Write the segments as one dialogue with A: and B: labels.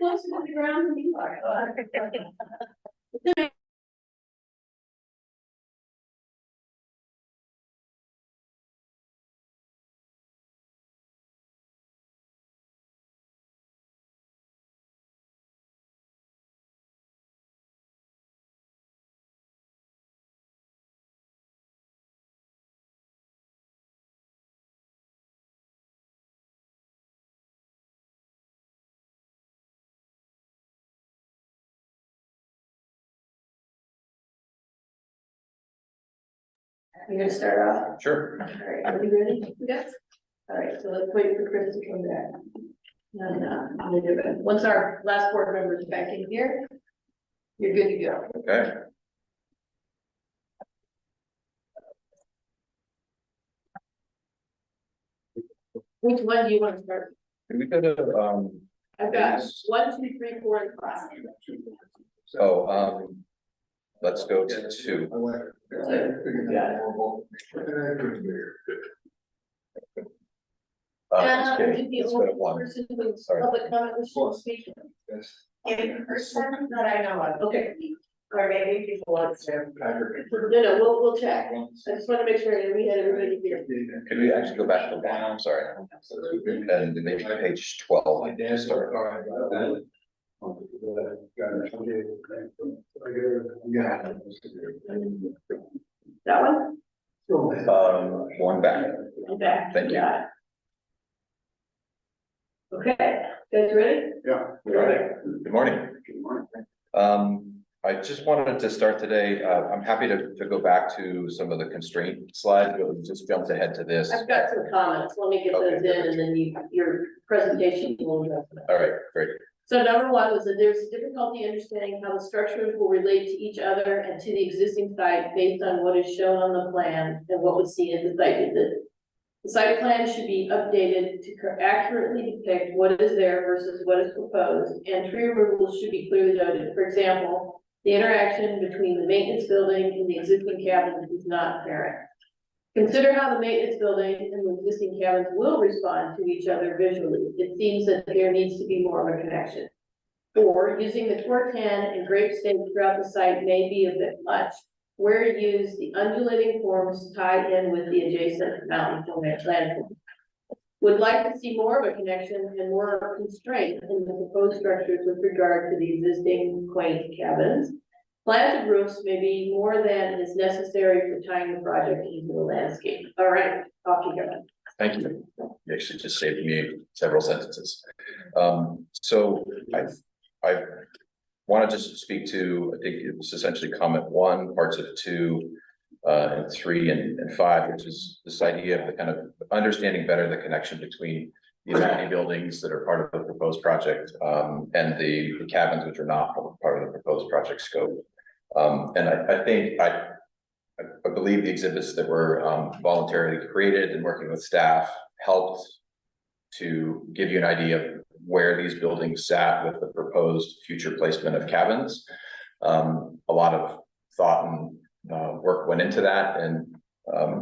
A: closer to the ground than you are. You're gonna start off?
B: Sure.
A: All right, are you ready? Yes. All right, so let's wait for Chris to come back. And, we'll do it. Once our last board member is back in here, you're good to go.
B: Okay.
A: Which one do you want to start?
B: Can we go to,
A: I've got
B: Yes.
A: 1, 2, 3, 4, and 5.
B: let's go to 2.
A: Anna,
B: Okay,
A: would you be the
B: let's go to
A: only
B: 1.
A: person who's
B: Sorry.
A: public comment wishing to speak?
C: In person that I know of.
A: Okay.
C: Or maybe people want to.
A: No, we'll check. I just want to make sure that we had everybody here.
B: Could we actually go back to 1? I'm sorry. And maybe page 12. Start.
A: That one?
B: One back.
A: Okay.
B: Thank you.
A: Got it. Okay, guys ready?
D: Yeah.
B: Good morning. I just wanted to start today. I'm happy to go back to some of the constraint slides, but we just jumped ahead to this.
A: I've got some comments. Let me get those
B: Okay.
A: in and then your presentation will go.
B: All right, great.
A: So number one was that there's difficulty understanding how the structures will relate to each other and to the existing site based on what is shown on the plan and what was seen at the site visit. The site plan should be updated to accurately depict what is there versus what is proposed, and tree removal should be clearly noted. For example, the interaction between the maintenance building and the existing cabins is not apparent. Consider how the maintenance building and the existing cabins will respond to each other visually. It seems that there needs to be more of a connection. Or using the Cortan and grape stakes throughout the site may be a bit much. Where used, the undulating forms tie in with the adjacent mountain landform. Would like to see more of a connection and more constraint in the proposed structures with regard to the existing quaint cabins. Planted roofs may be more than is necessary for tying the project into the landscape. All right, off you go.
B: Thank you. You actually just saved me several sentences. So I want to just speak to, I think it was essentially comment 1, parts of 2, and 3 and 5, which is this idea of the kind of understanding better the connection between the amenity buildings that are part of the proposed project, and the cabins which are not part of the proposed project scope. And I believe the exhibits that were voluntarily created and working with staff helped to give you an idea of where these buildings sat with the proposed future placement of cabins. A lot of thought and work went into that, and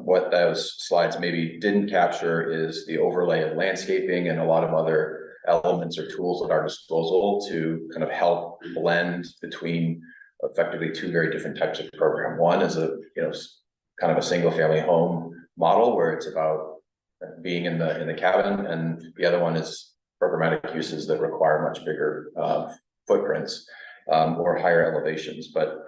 B: what those slides maybe didn't capture is the overlay of landscaping and a lot of other elements or tools at our disposal to kind of help blend between effectively 2 very different types of program. One is kind of a single family home model where it's about being in the cabin, and the other one is programmatic uses that require much bigger footprints or higher elevations. But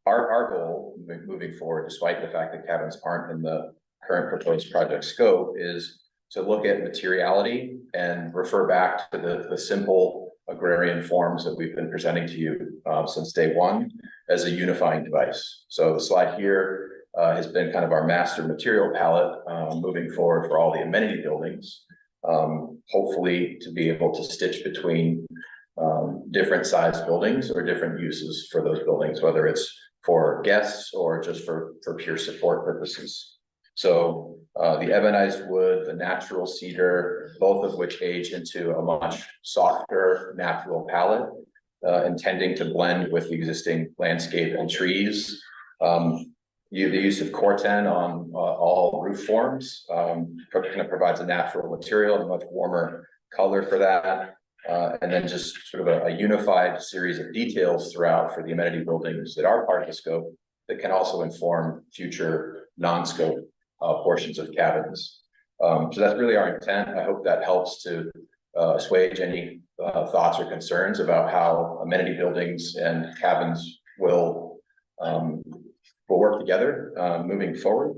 B: our goal moving forward, despite the fact that cabins aren't in the current proposed project scope, is to look at materiality and refer back to the simple agrarian forms that we've been presenting to you since day 1 as a unifying device. So the slide here has been kind of our master material palette moving forward for all the amenity buildings, hopefully to be able to stitch between different size buildings or different uses for those buildings, whether it's for guests or just for pure support purposes. So the ebonized wood, the natural cedar, both of which age into a much softer natural palette, intending to blend with the existing landscape and trees. The use of Cortan on all roof forms kind of provides a natural material and a much warmer color for that. And then just sort of a unified series of details throughout for the amenity buildings that are part of the scope that can also inform future non-scope portions of cabins. So that's really our intent. I hope that helps to assuage any thoughts or concerns about how amenity buildings and cabins will work together moving forward.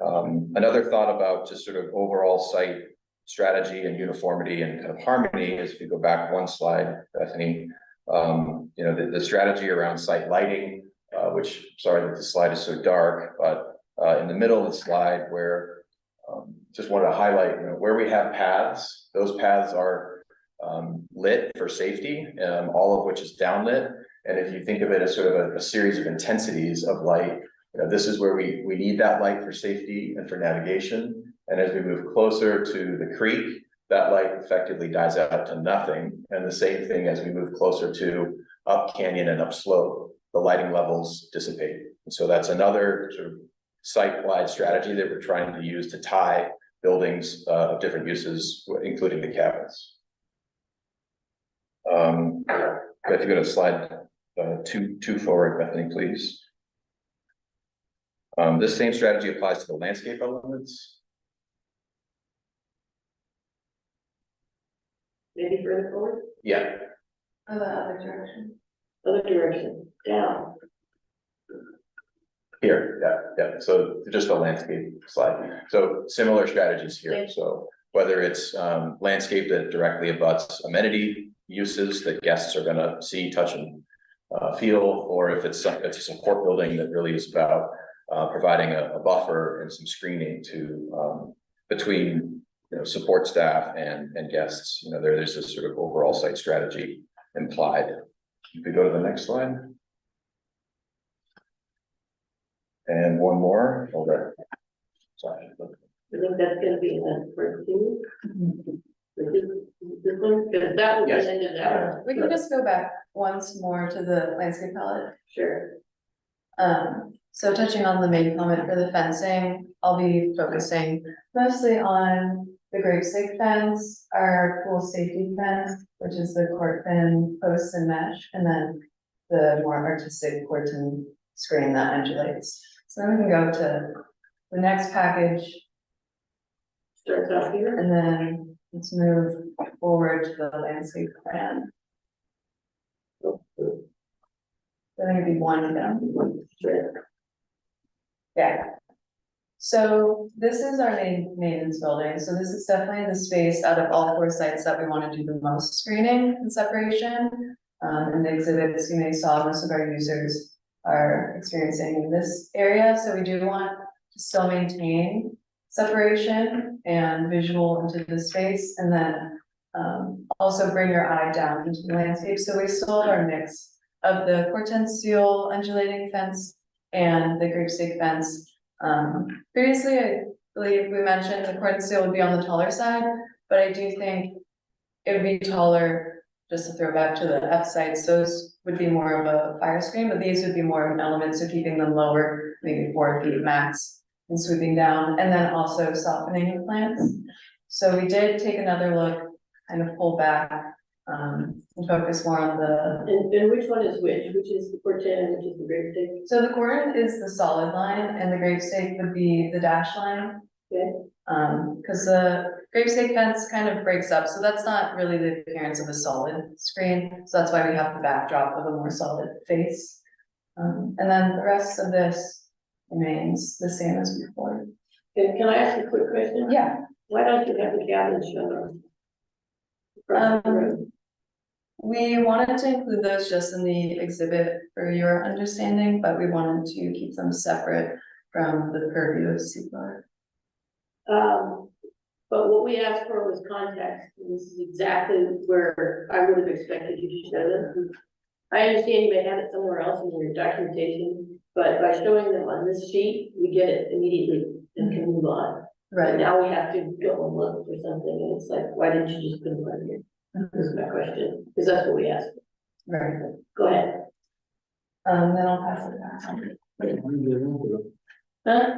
B: Another thought about just sort of overall site strategy and uniformity and kind of harmony is, if you go back one slide, Bethany, you know, the strategy around site lighting, which, sorry that the slide is so dark, but in the middle of the slide where just wanted to highlight, you know, where we have paths, those paths are lit for safety, all of which is downlit. And if you think of it as sort of a series of intensities of light, you know, this is where we need that light for safety and for navigation. And as we move closer to the creek, that light effectively dies out to nothing. And the same thing as we move closer to up canyon and up slope, the lighting levels dissipate. And so that's another sort of site-wide strategy that we're trying to use to tie buildings of different uses, including the cabins. If you go to slide two forward, Bethany, please. This same strategy applies to the landscape elements.
A: Maybe further forward,
B: Yeah,
C: Oh, the other direction.
A: other direction, down.
B: here, yeah. So just the landscape slide. So similar strategies here. So whether it's landscape that directly abuts amenity uses that guests are gonna see, touch, and feel, or if it's a support building that really is about providing a buffer and some screening to between, you know, support staff and guests. You know, there's this sort of overall site strategy implied. You could go to the next slide. And one more over. Sorry.
A: I think that's gonna be the first two. This one, because that was
B: Yes.
A: the end of that.
D: We can just go back once more to the landscape palette.
A: Sure.
D: So touching on the main comment for the fencing, I'll be focusing mostly on the gravestake fence, our pool safety fence, which is the cork fin posts and mesh, and then the more artistic corten screen that undulates. So then we can go to the next package,
A: Starts out here.
D: and then let's move forward to the landscape plan. I think it'd be one down.
A: Sure.
D: Yeah. So this is our main maintenance building, so this is definitely the space out of all 4 sites that we want to do the most screening and separation. In the exhibits, you may saw most of our users are experiencing in this area, so we do want to still maintain separation and visual into the space, and then also bring your eye down into the landscape. So we still have our mix of the corten steel undulating fence and the gravestake fence. Previously, I believe we mentioned the corten steel would be on the taller side, but I do think it would be taller, just to throw back to the F sites, those would be more of a fire screen, but these would be more of an element, so keeping them lower, maybe 4 feet max, and swooping down, and then also softening the plants. So we did take another look, kind of pull back, and focus more on the.
A: And which one is which? Which is the corten and which is the gravestake?
D: So the corten is the solid line, and the gravestake would be the dash line.
A: Okay.
D: Cause the gravestake fence kind of breaks up, so that's not really the appearance of a solid screen, so that's why we have the backdrop of a more solid face. And then the rest of this remains the same as before.
A: Can I ask a quick question?
D: Yeah,
A: Why don't you have the cabins shown on?
D: we wanted to include those just in the exhibit for your understanding, but we wanted to keep them separate from the purview of CPR.
A: But what we asked for was context, and this is exactly where I would have expected you to show them. I understand you may have it somewhere else in your documentation, but by showing them on this sheet, we get it immediately and can move on. But
D: Right,
A: now we have to go and look for something, and it's like, why didn't you just put it right here? Is my question, because that's what we asked.
D: right.
A: Go ahead.
D: Then I'll pass it back.
A: Huh?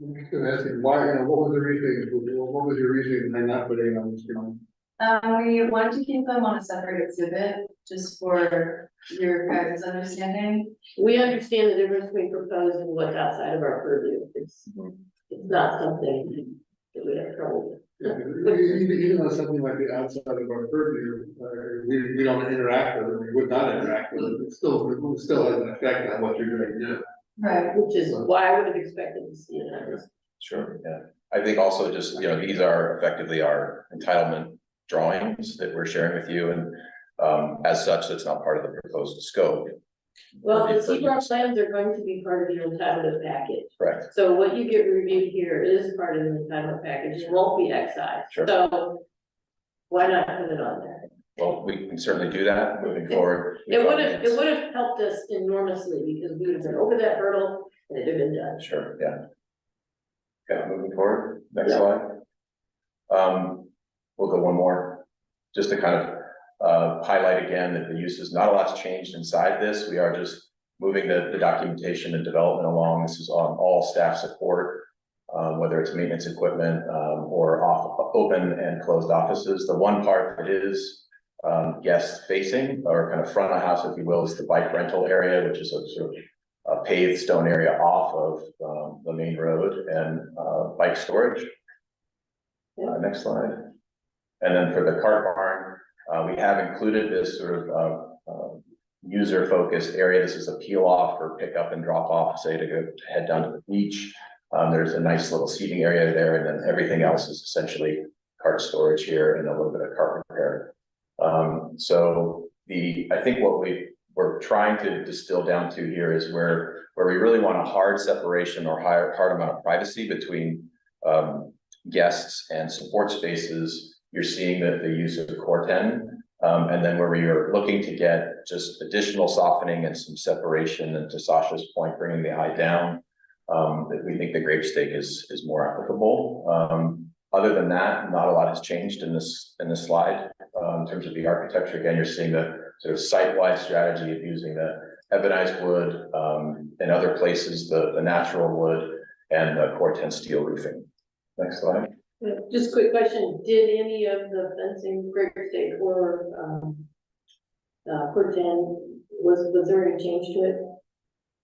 E: I'm just gonna ask you, why, what was the reason, what was your reason for not putting it on the screen?
D: We wanted to keep them on a separate exhibit, just for your guys' understanding.
A: We understand the difference between proposed and what's outside of our purview. It's not something that we have trouble with.
E: Even though something like the outside of our purview, we don't interact with it, we would not interact with it, it still has an effect on what you're gonna do.
D: Right.
A: Which is why I would have expected to see it on this.
B: Sure, yeah. I think also just, these are effectively our entitlement drawings that we're sharing with you, and as such, that's not part of the proposed scope.
A: Well, the secret plans are going to be part of your entitlement package.
B: Correct.
A: So what you get reviewed here is part of the entitlement package, it won't be excised.
B: Sure.
A: So why not put it on there?
B: Well, we can certainly do that moving forward.
A: It would have helped us enormously because we would have been over that hurdle and it'd have been done.
B: Sure, yeah. Okay, moving forward, next
A: Yeah.
B: slide. We'll go one more, just to kind of highlight again that the uses, not a lot's changed inside this. We are just moving the documentation and development along. This is on all staff support, whether it's maintenance equipment or open and closed offices. The one part that is guest facing, or kind of front of house, if you will, is the bike rental area, which is a sort of a paved stone area off of the main road, and bike storage. Next slide. And then for the cart barn, we have included this sort of user-focused area. This is a peel off or pick up and drop off, say to head down to the beach. There's a nice little seating area there, and then everything else is essentially cart storage here and a little bit of cart repair. So I think what we're trying to distill down to here is where we really want a hard separation or hard amount of privacy between guests and support spaces. You're seeing that the use of the Core 10, and then where we are looking to get just additional softening and some separation, and to Sasha's point, bringing the eye down, that we think the grape stake is more applicable. Other than that, not a lot has changed in this slide. In terms of the architecture, again, you're seeing the sort of site-wide strategy of using the ebonized wood, in other places, the natural wood, and the Core 10 steel roofing. Next slide.
A: Just quick question, did any of the fencing, grape stake or Core 10, was there any change to it?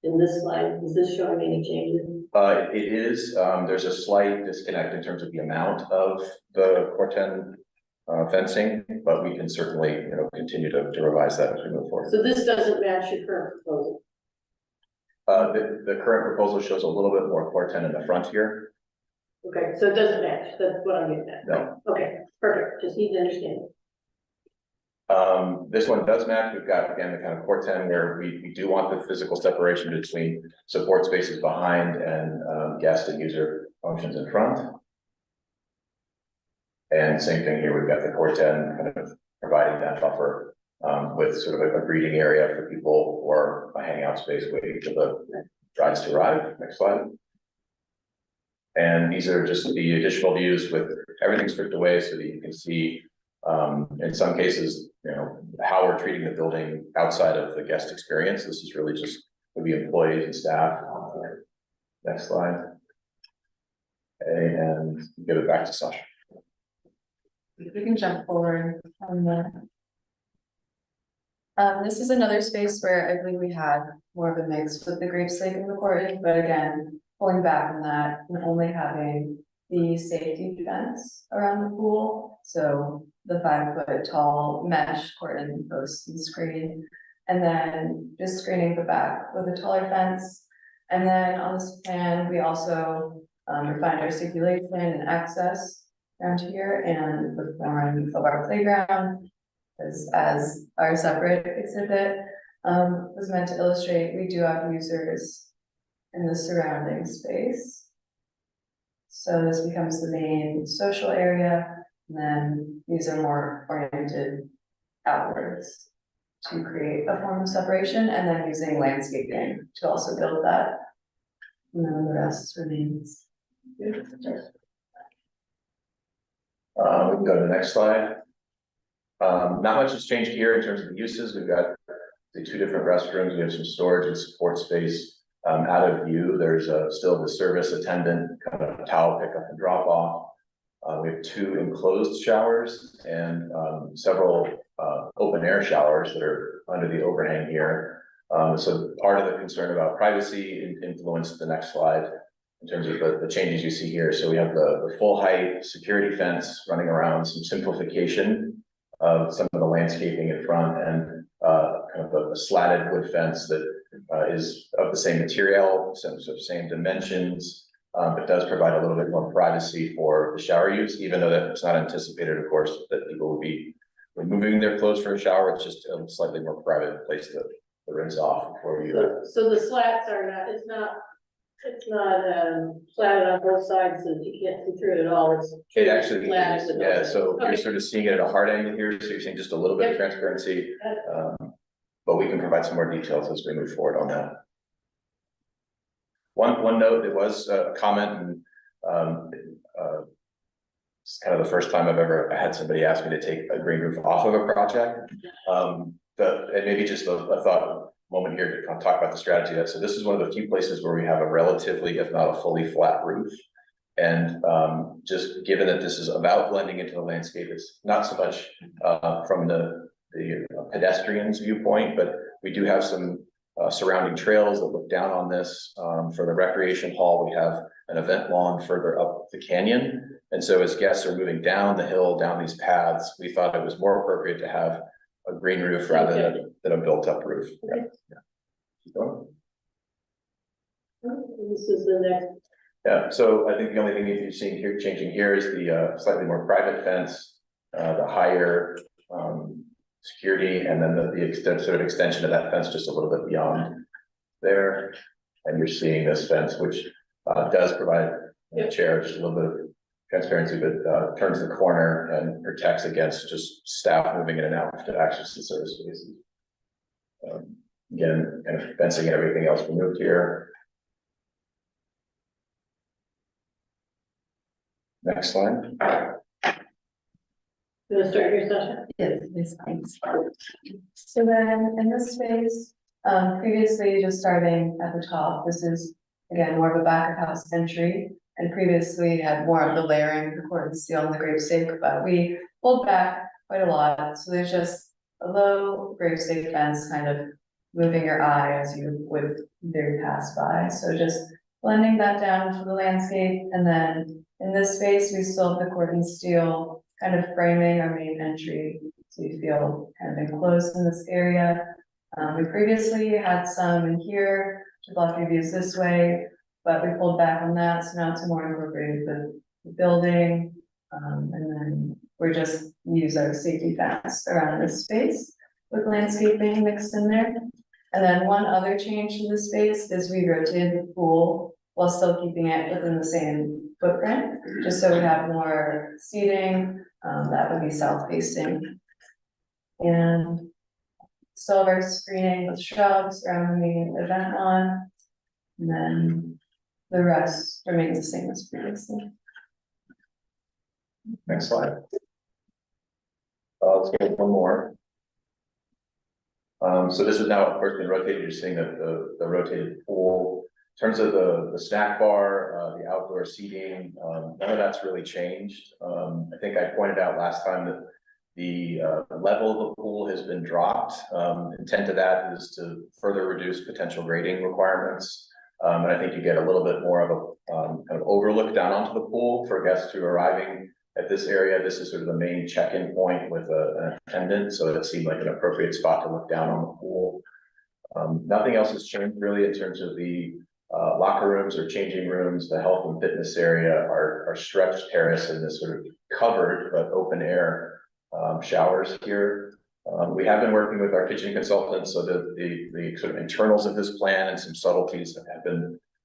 A: In this slide, is this showing any changes?
B: It is, there's a slight disconnect in terms of the amount of the Core 10 fencing, but we can certainly, continue to revise that as we move forward.
A: So this doesn't match your current proposal?
B: The current proposal shows a little bit more Core 10 in the front here.
A: Okay, so it doesn't match, that's what I'm getting at.
B: No.
A: Okay, perfect, just need to understand.
B: This one does match. We've got, again, the kind of Core 10 where we do want the physical separation between support spaces behind and guest and user functions in front. And same thing here, we've got the Core 10 kind of providing that buffer with sort of a greeting area for people or a hangout space waiting for the rides to arrive. Next slide. And these are just the additional views with everything stripped away so that you can see, in some cases, how we're treating the building outside of the guest experience. This is really just maybe employees and staff. Next slide. Okay, and give it back to Sasha.
D: We can jump forward on that. This is another space where I believe we had more of a mix with the grape stake and the courtyard, but again, pulling back on that and only having the safety fence around the pool. So the 5-foot tall mesh cordon posts and screen, and then just screening the back with a taller fence. And then on this plan, we also refined our circulation and access around here, and the form of our playground as our separate exhibit was meant to illustrate. We do have users in the surrounding space. So this becomes the main social area, and then these are more oriented outwards to create a form of separation, and then using landscaping to also build that. And then the rest remains.
B: We can go to the next slide. Not much has changed here in terms of the uses. We've got the 2 different restrooms. We have some storage and support space. Out of view, there's still the service attendant kind of towel pickup and drop off. We have 2 enclosed showers and several open air showers that are under the overhang here. So part of the concern about privacy influenced the next slide in terms of the changes you see here. So we have the full height security fence running around, some simplification of some of the landscaping in front, and kind of a slatted wood fence that is of the same material, same dimensions, but does provide a little bit more privacy for the shower use, even though that's not anticipated, of course, that people will be removing their clothes for a shower. It's just a slightly more private place to rinse off before you.
A: So the slats are not, it's not slatted on both sides so that you can't see through it at all.
B: It actually,
A: slatted with
B: yeah,
A: those.
B: so you're
A: Okay.
B: sort of seeing it at a hard angle here, so you're seeing just a little bit of transparency. But we can provide some more details as we move forward on that. One note, it was a comment, and it's kind of the first time I've ever had somebody ask me to take a green roof off of a project. And maybe just a thought moment here to kind of talk about the strategy. So this is one of the few places where we have a relatively, if not a fully flat roof. And just given that this is about blending into the landscape, it's not so much from the pedestrian's viewpoint, but we do have some surrounding trails that look down on this. For the recreation hall, we have an event lawn further up the canyon. And so as guests are moving down the hill, down these paths, we thought it was more appropriate to have a green roof rather than a built up roof.
A: Okay.
B: Yeah. Keep going.
A: This is the next.
B: Yeah, so I think the only thing you're seeing here changing here is the slightly more private fence, the higher security, and then the sort of extension of that fence just a little bit beyond there. And you're seeing this fence, which does provide the chair just a little bit of transparency, but turns the corner and protects against just staff moving in and out to access the service spaces. Again, kind of fencing and everything else removed here. Next slide.
A: You want to start your session?
D: Yes, please, thanks. So then in this space, previously just starting at the top, this is again more of a back of house entry. And previously had more of the layering, the court and steel and the gravestake, but we pulled back quite a lot. So there's just a low gravestake fence kind of moving your eye as you would there pass by. So just blending that down to the landscape. And then in this space, we still have the court and steel kind of framing our main entry. So you feel kind of enclosed in this area. We previously had some in here to block your views this way, but we pulled back on that, so now it's more incorporated with the building. And then we're just use our safety fence around this space with landscaping mixed in there. And then one other change to the space is we rotated the pool while still keeping it within the same footprint, just so we have more seating, that would be south facing. And still have our screening with shrubs around the main event lawn. And then the rest remains the same as previously.
B: Next slide. Let's get one more. So this is now, of course, been rotated. You're seeing that the rotated pool. In terms of the snack bar, the outdoor seating, none of that's really changed. I think I pointed out last time that the level of the pool has been dropped. Intent of that is to further reduce potential grading requirements. And I think you get a little bit more of a kind of overlook down onto the pool for guests who are arriving at this area. This is sort of the main check-in point with an attendant, so it seemed like an appropriate spot to look down on the pool. Nothing else has changed really in terms of the locker rooms or changing rooms. The health and fitness area are stretched terrace in this sort of covered but open air showers here. We have been working with our kitchen consultants so that the sort of internals of this plan and some subtleties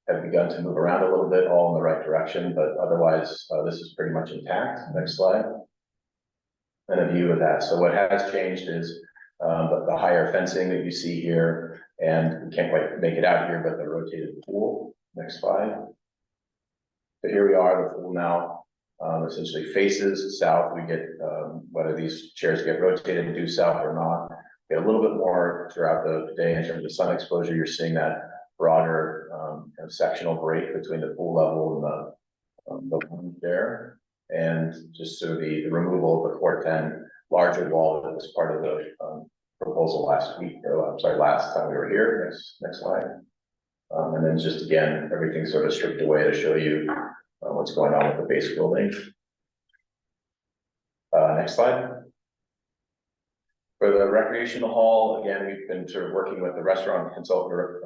B: have begun to move around a little bit, all in the right direction, but otherwise this is pretty much intact. Next slide. And a view of that. So what has changed is the higher fencing that you see here, and we can't quite make it out here, but the rotated pool. Next slide. So here we are, the pool now essentially faces south. We get whether these chairs get rotated due south or not. Get a little bit more throughout the day in terms of sun exposure. You're seeing that broader kind of sectional break between the pool level and the one there. and just so the removal of the Core-10 larger wall that was part of the proposal last week, or I'm sorry, last time we were here. Next slide. And then just again, everything sort of stripped away to show you what's going on with the base building. Next slide. For the recreational hall, again, we've been sort of working with the restaurant consultant,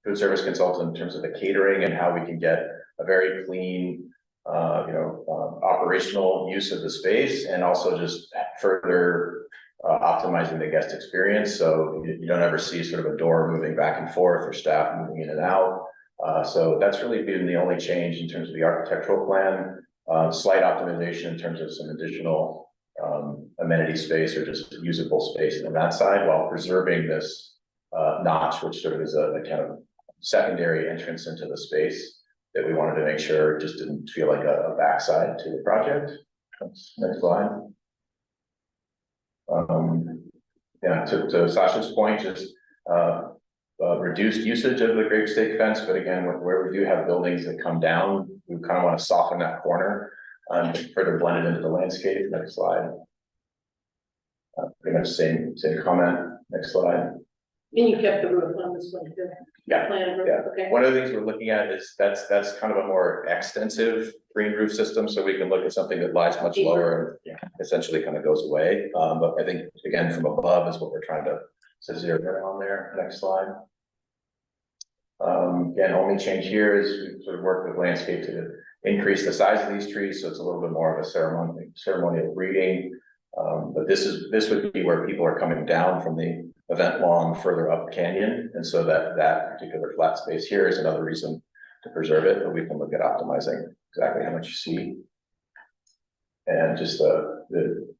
B: food service consultant in terms of the catering and how we can get a very clean, operational use of the space, and also just further optimizing the guest experience. So you don't ever see sort of a door moving back and forth or staff moving in and out. So that's really been the only change in terms of the architectural plan. Slight optimization in terms of some additional amenity space or just usable space on that side, while preserving this notch, which sort of is a kind of secondary entrance into the space that we wanted to make sure just didn't feel like a backside to the project. Next slide. Yeah, to Sasha's point, just reduced usage of the grape stake fence, but again, where we do have buildings that come down, we kind of want to soften that corner further blend it into the landscape. Next slide. Pretty much same comment. Next slide.
A: And you kept the roof on this one too?
B: Yeah,
A: Plan roof,
B: yeah.
A: okay.
B: One of the things we're looking at is that's kind of a more extensive green roof system, so we can look at something that lies much lower and essentially kind of goes away. But I think again, from above is what we're trying to zero in on there. Next slide. Again, only change here is we sort of work with landscape to increase the size of these trees, so it's a little bit more of a ceremonial breeding. But this would be where people are coming down from the event lawn further up canyon, and so that particular flat space here is another reason to preserve it. But we can look at optimizing exactly how much you see, and just the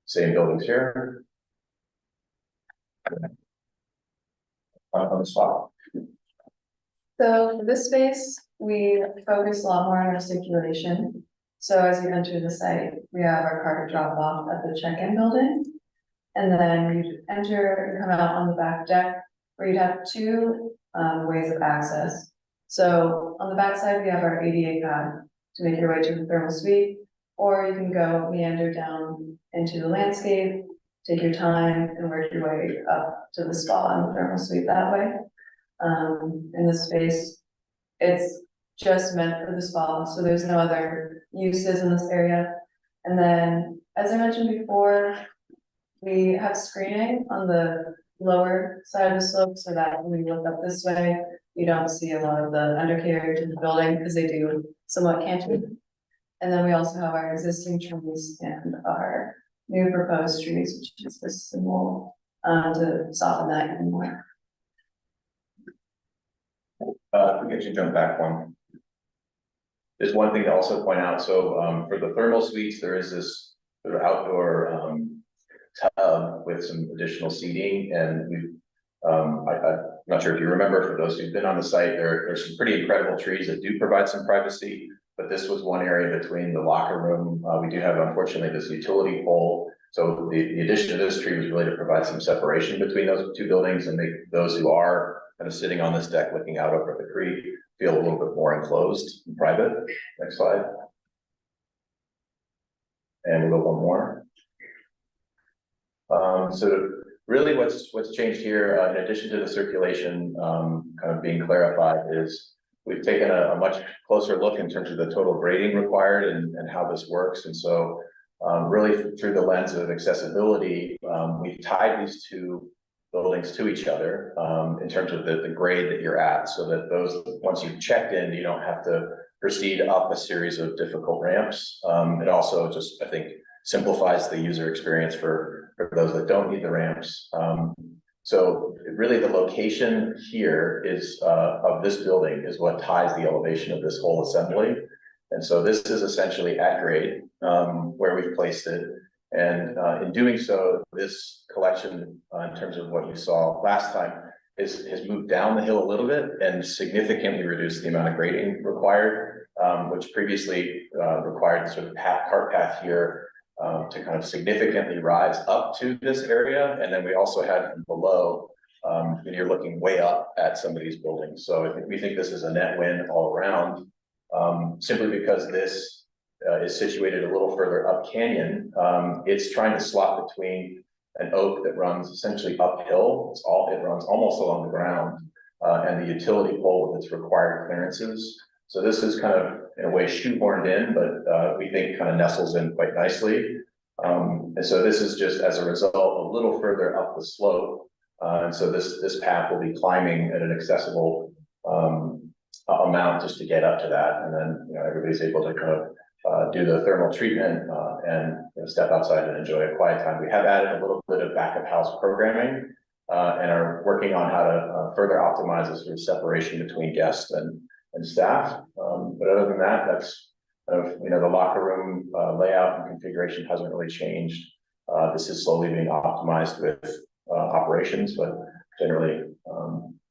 B: same buildings here on the spot.
D: So for this space, we focus a lot more on our circulation. So as you enter the site, we have our carpet drop off at the check-in building. And then you enter and come out on the back deck, where you'd have two ways of access. So on the back side, we have our ADA pad to make your way to the thermal suite, or you can go meander down into the landscape, take your time and work your way up to the spa and the thermal suite that way. In this space, it's just meant for the spa, so there's no other uses in this area. And then, as I mentioned before, we have screening on the lower side of the slope, so that when we look up this way, you don't see a lot of the undercarriage in the building, because they do somewhat cantilever. And then we also have our existing trees and our new proposed trees, which is this symbol, to soften that even more.
B: We get you jump back one. There's one thing to also point out. So for the thermal suites, there is this sort of outdoor tub with some additional seating, and we've I'm not sure if you remember, for those who've been on the site, there's some pretty incredible trees that do provide some privacy, but this was one area between the locker room. We do have, unfortunately, this utility pole. So the addition of this tree was really to provide some separation between those two buildings and make those who are kind of sitting on this deck looking out over the creek feel a little bit more enclosed and private. Next slide. And we'll go one more. So really what's changed here, in addition to the circulation kind of being clarified, is we've taken a much closer look in terms of the total grading required and how this works. And so really through the lens of accessibility, we've tied these two buildings to each other in terms of the grade that you're at, so that those, once you've checked in, you don't have to proceed up a series of difficult ramps. It also just, I think, simplifies the user experience for those that don't need the ramps. So really the location here is of this building is what ties the elevation of this whole assembly. And so this is essentially at grade where we've placed it. And in doing so, this collection, in terms of what you saw last time, has moved down the hill a little bit and significantly reduced the amount of grading required, which previously required sort of cart path here to kind of significantly rise up to this area. And then we also had from below, and you're looking way up at some of these buildings. So we think this is a net win all around, simply because this is situated a little further up canyon. It's trying to slot between an oak that runs essentially uphill. It runs almost along the ground, and the utility pole with its required clearances. So this is kind of in a way shoehorned in, but we think kind of nestles in quite nicely. And so this is just as a result a little further up the slope. And so this path will be climbing at an accessible amount just to get up to that. And then, everybody's able to kind of do the thermal treatment and step outside and enjoy a quiet time. We have added a little bit of back of house programming and are working on how to further optimize the sort of separation between guests and staff. But other than that, that's the locker room layout and configuration hasn't really changed. This is slowly being optimized with operations, but generally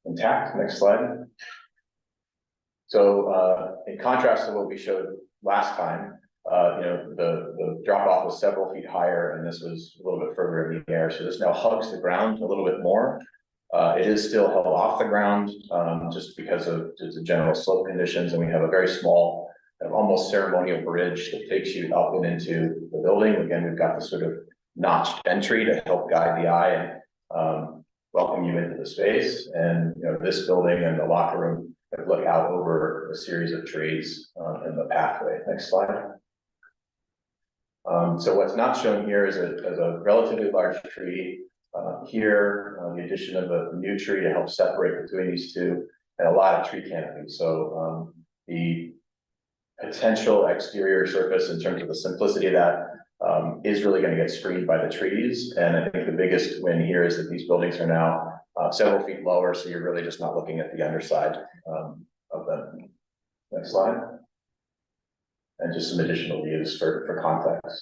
B: intact. Next slide. So in contrast to what we showed last time, the drop off was several feet higher, and this was a little bit further in the air. So this now hugs the ground a little bit more. It is still held off the ground just because of the general slope conditions, and we have a very small, almost ceremonial bridge that takes you up and into the building. Again, we've got this sort of notched entry to help guide the eye and welcome you into the space. And this building and the locker room look out over a series of trees in the pathway. Next slide. So what's not shown here is a relatively large tree. Here, the addition of a new tree to help separate between these two, and a lot of tree canopy. So the potential exterior surface in terms of the simplicity of that is really going to get screened by the trees. And I think the biggest win here is that these buildings are now several feet lower, so you're really just not looking at the underside of them. Next slide. And just some additional views for context.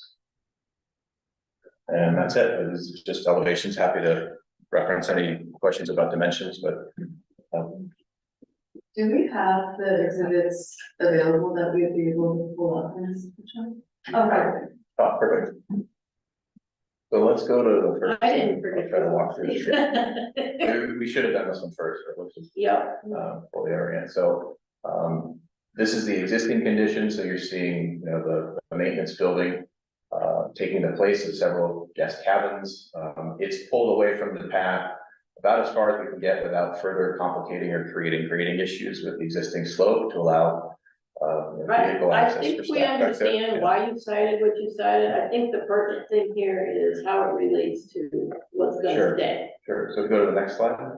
B: And that's it. This is just elevations. Happy to reference any questions about dimensions, but
C: Do we have the exhibits available that we would be able to pull up in this picture? Okay.
B: oh, perfect. So let's go to the first.
A: I didn't forget.
B: I'll try to walk through this. We should have done this one first, but let's just
A: Yep.
B: pull the area in. So this is the existing condition. So you're seeing the maintenance building taking the place of several guest cabins. It's pulled away from the path about as far as we can get without further complicating or creating grading issues with the existing slope to allow
A: Right,
B: vehicle
A: I
B: access
A: think
B: for
A: we
B: staff back there.
A: understand
B: Yeah.
A: why you cited what you cited. I think the pertinent thing here is how it relates to what's gonna
B: Sure.
A: stay.
B: Sure, so go to the next slide.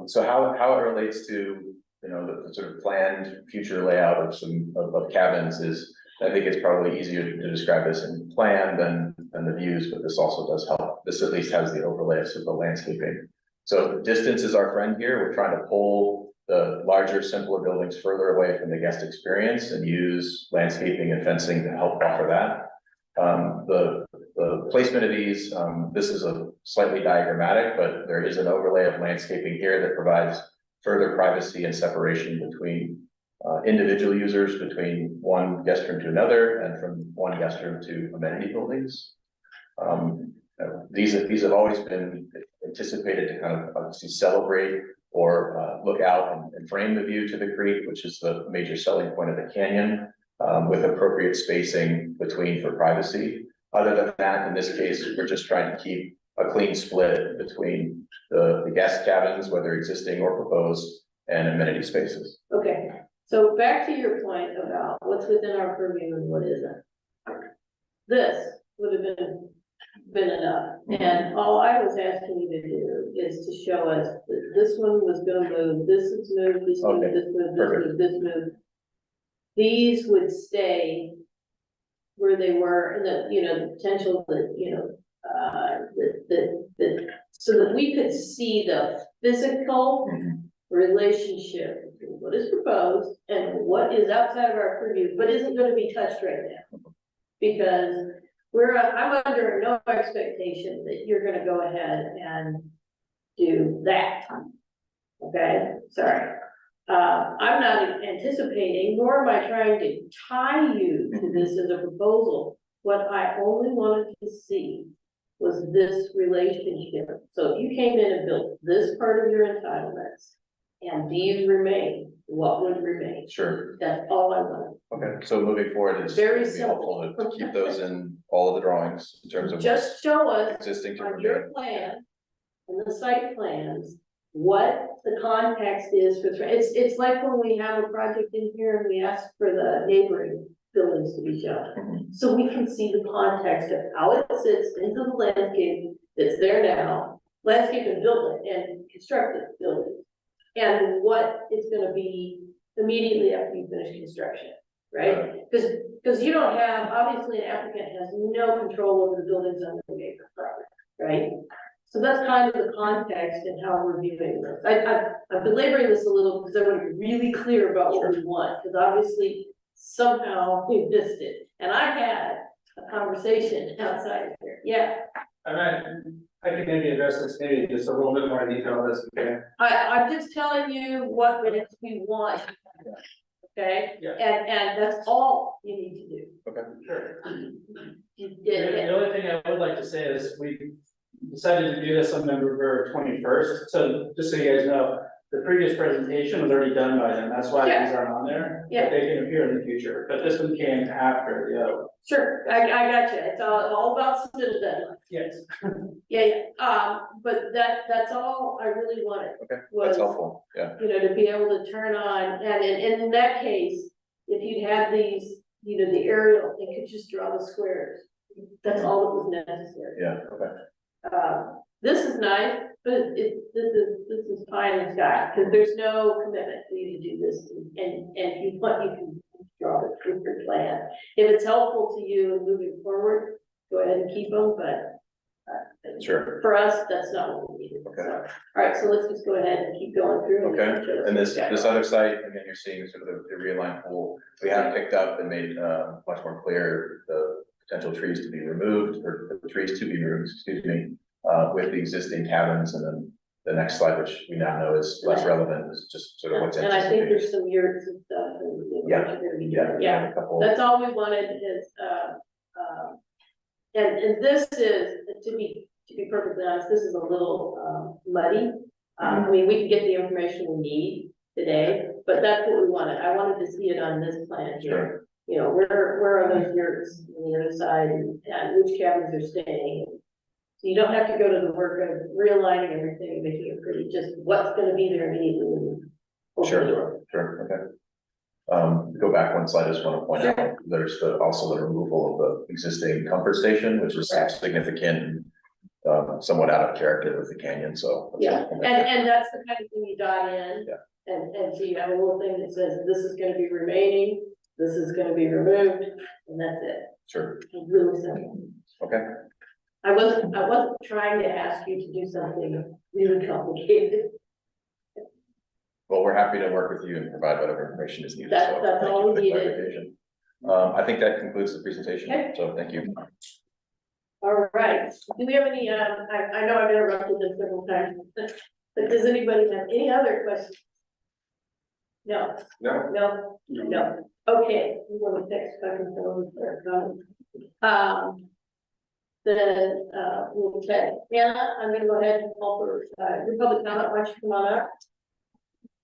B: So how it relates to, the sort of planned future layout of some of cabins is, I think it's probably easier to describe this in plan than the views, but this also does help. This at least has the overlay of the landscaping. So distance is our friend here. We're trying to pull the larger, simpler buildings further away from the guest experience and use landscaping and fencing to help offer that. The placement of these, this is a slightly diagrammatic, but there is an overlay of landscaping here that provides further privacy and separation between individual users, between one guest room to another, and from one guest room to amenity buildings. These have always been anticipated to kind of obviously celebrate or look out and frame the view to the creek, which is the major selling point of the canyon, with appropriate spacing between for privacy. Other than that, in this case, we're just trying to keep a clean split between the guest cabins, whether existing or proposed, and amenity spaces.
A: Okay, so back to your point about what's within our purview and what isn't. This would have been enough, and all I was asking you to do is to show us that this one was gonna move, this is moved, this moved,
B: Okay,
A: this moved, this
B: perfect.
A: moved, this moved. These would stay where they were, and the potential that, so that we could see the physical relationship between what is proposed and what is outside of our purview, but isn't gonna be touched right now. Because I'm under no expectation that you're gonna go ahead and do that. Okay, sorry. I'm not anticipating, nor am I trying to tie you to this as a proposal. What I only wanted to see was this relationship. So if you came in and built this part of your entitlements, and these remain, what would remain.
B: Sure,
A: That's all I want.
B: okay, so moving forward is.
A: Very
B: it'd be helpful to keep those in all of the drawings in terms of what's
A: Just show us
B: existing to
A: on
B: remain.
A: your plan and the site plans, what the context is for, it's like when we have a project in here and we ask for the neighboring buildings to be shown.
B: Mhm.
A: So we can see the context of how it sits into the landscape that's there now, landscape and built it and constructed building. And what it's gonna be immediately after you finish construction, right? Because you don't have, obviously an applicant has no control over the buildings on the neighbor property, right? So that's kind of the context and how we're viewing this. I'm belaboring this a little because I want to be really clear about what we want, because obviously somehow we missed it. And I had a conversation outside of here, yeah.
F: And I can maybe address this maybe just a little bit more detail this, okay?
A: I'm just telling you what it is we want. Okay?
F: Yeah.
A: And that's all you need to do.
B: Okay,
F: Sure.
A: You
F: The
A: did it.
F: only thing I would like to say is we decided to do this on November 21st, so just so you guys know, the previous presentation was already done by them, that's why
A: Yeah.
F: these aren't on there.
A: Yeah.
F: But they can appear in the future, but this one came after the other.
A: Sure, I got you. It's all about submittal deadline.
F: Yes.
A: Yeah, but that's all I really wanted.
B: okay,
A: Was,
B: that's helpful, yeah,
A: you know, to be able to turn on, and in that case, if you'd had these, you know, the aerial, they could just draw the squares. That's all that was necessary.
B: yeah, okay,
A: This is nice, but this is pie in the sky, because there's no commitment for you to do this, and if you want, you can draw the trooper plan. If it's helpful to you in moving forward, go ahead and keep them, but
B: sure.
A: for us, that's not what we needed.
B: Okay.
A: So, all right, so let's just go ahead and keep going through.
B: Okay, and this other site, again, you're seeing sort of the realigned pool, we have picked up and made, much more clear the potential trees to be removed, or the trees to be removed, excuse me, with the existing cabins, and then the next slide, which we now know is less relevant, is just sort of what's
A: And I think
B: anticipated.
A: there's some yurts and stuff, and you know,
B: Yeah,
A: what you're gonna be
B: Yeah,
A: doing. Yeah,
B: a couple,
A: that's all we wanted is, and this is, to be perfectly honest, this is a little, muddy. I mean, we can get the information we need today, but that's what we wanted. I wanted to see it on this plan here.
B: sure,
A: You know, where are those yurts on the other side, and which cabins are staying? So you don't have to go to the work of realigning everything, and making it pretty, just what's gonna be there immediately. when you open the door.
B: sure, okay. Go back one slide, I just want to point out, there's also the removal of the existing comfort station, which is
A: Correct.
B: significant, somewhat out of character with the canyon, so.
A: Yeah, and that's the kind of thing you dot in.
B: Yeah.
A: And so you have a little thing that says, this is gonna be remaining, this is gonna be removed, and that's it.
B: Sure,
A: It's really simple.
B: okay,
A: I wasn't trying to ask you to do something really complicated.
B: well, we're happy to work with you and provide whatever information is needed, so.
A: That's
B: thank you
A: all
B: for
A: we
B: the
A: needed.
B: clarification. I think that concludes the presentation,
A: Okay.
B: so thank you.
A: All right, do we have any, I know I've interrupted this several times, but does anybody have any other questions? No? No, okay, we want to text back and forth or comment. Then, we'll check. Anna, I'm gonna go ahead and call for, your public comment, why don't you come on up?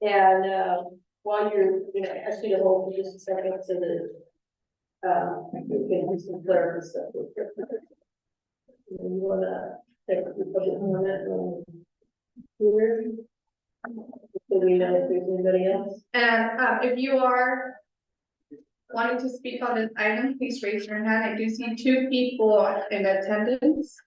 A: And, while you're, you know, ask you to hold for just a second so that, we can do some clerical stuff. You wanna take the public comment on here? So we know if there's anybody else?
G: And if you are wanting to speak on this item, please raise your hand. I do see 2 people in attendance.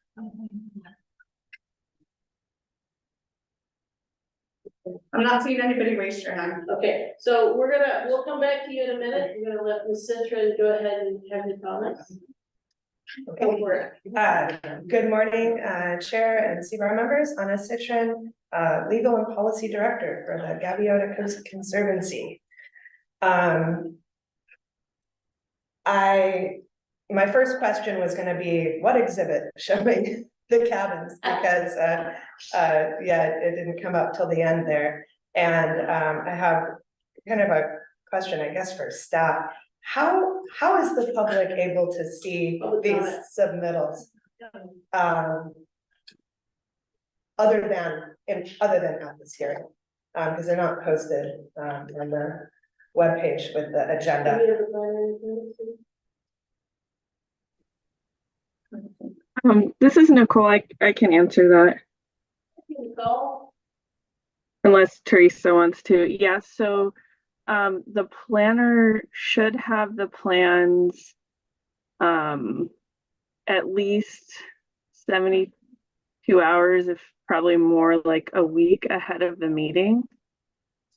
G: I'm not seeing anybody raise your hand.
A: Okay, so we'll come back to you in a minute. We're gonna let Ms. Citra go ahead and have your comments. Go for it.
H: Good morning, Chair and CBAR members. Anna Citrin, Legal and Policy Director for the Gaviota Conservancy. My first question was gonna be, what exhibit showing the cabins? Because, yeah, it didn't come up till the end there. And I have kind of a question, I guess, for staff. How is the public able to see
A: Public
H: these
A: comment.
H: submittals? Other than at this hearing? because they're not posted, on the webpage with the
A: Do
H: agenda.
A: we have a plan in place?
I: This is Nicole. I can answer that
A: Nicole?
I: unless Teresa wants to. Yeah, so the planner should have the plans at least 72 hours, if probably more, like a week ahead of the meeting.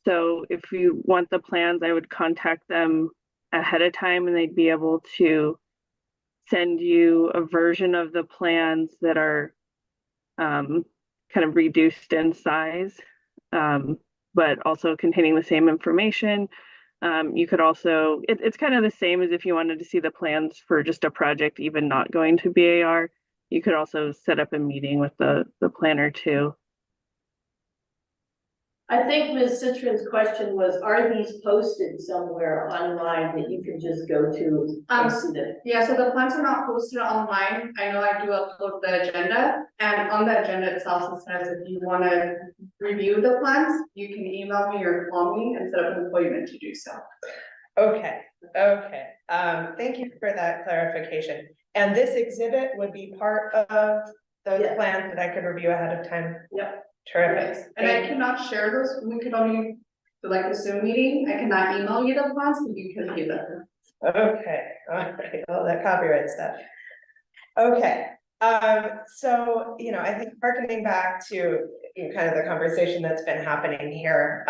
I: So if you want the plans, I would contact them ahead of time and they'd be able to send you a version of the plans that are kind of reduced in size, but also containing the same information. You could also, it's kind of the same as if you wanted to see the plans for just a project, even not going to BAR. You could also set up a meeting with the planner too.
A: I think Ms. Citron's question was, are these posted somewhere online that you can just go to and see them?
G: Yeah, so the plans are not posted online. I know I do upload the agenda, and on the agenda itself, it says if you wanna review the plans, you can email me or call me and set up an appointment to do so.
H: Okay, thank you for that clarification. And this exhibit would be part of those
A: Yeah.
H: plans that I could review ahead of time?
A: Yep.
H: Terrific.
G: And I cannot share those, we could only, do like a Zoom meeting, I cannot email you the plans, but you can view them.
H: Okay, all right, all that copyright stuff. Okay, so, you know, I think harkening back to kind of the conversation that's been happening here,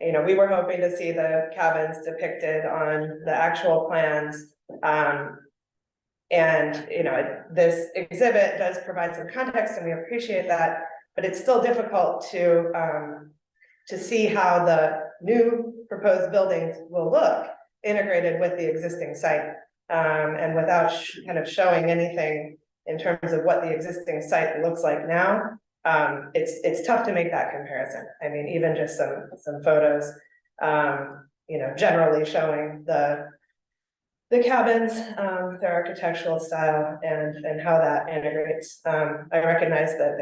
H: you know, we were hoping to see the cabins depicted on the actual plans. And, you know, this exhibit does provide some context and we appreciate that, but it's still difficult to see how the new proposed buildings will look integrated with the existing site. And without kind of showing anything in terms of what the existing site looks like now, it's tough to make that comparison. I mean, even just some photos, you know, generally showing the cabins, their architectural style and how that integrates. I recognize that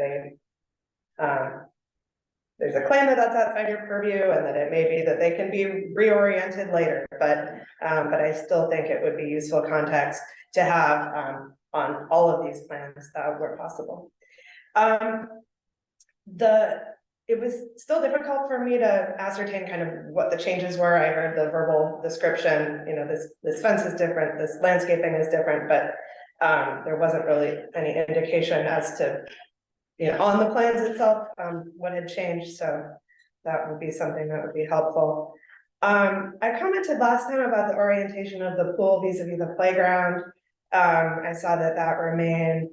H: there's a claim that that's outside your purview and that it may be that they can be reoriented later, but I still think it would be useful context to have on all of these plans where possible. It was still difficult for me to ascertain kind of what the changes were. I heard the verbal description, you know, this fence is different, this landscaping is different, but there wasn't really any indication as to, you know, on the plans itself, what had changed, so that would be something that would be helpful. I commented last time about the orientation of the pool vis-a-vis the playground. I saw that remained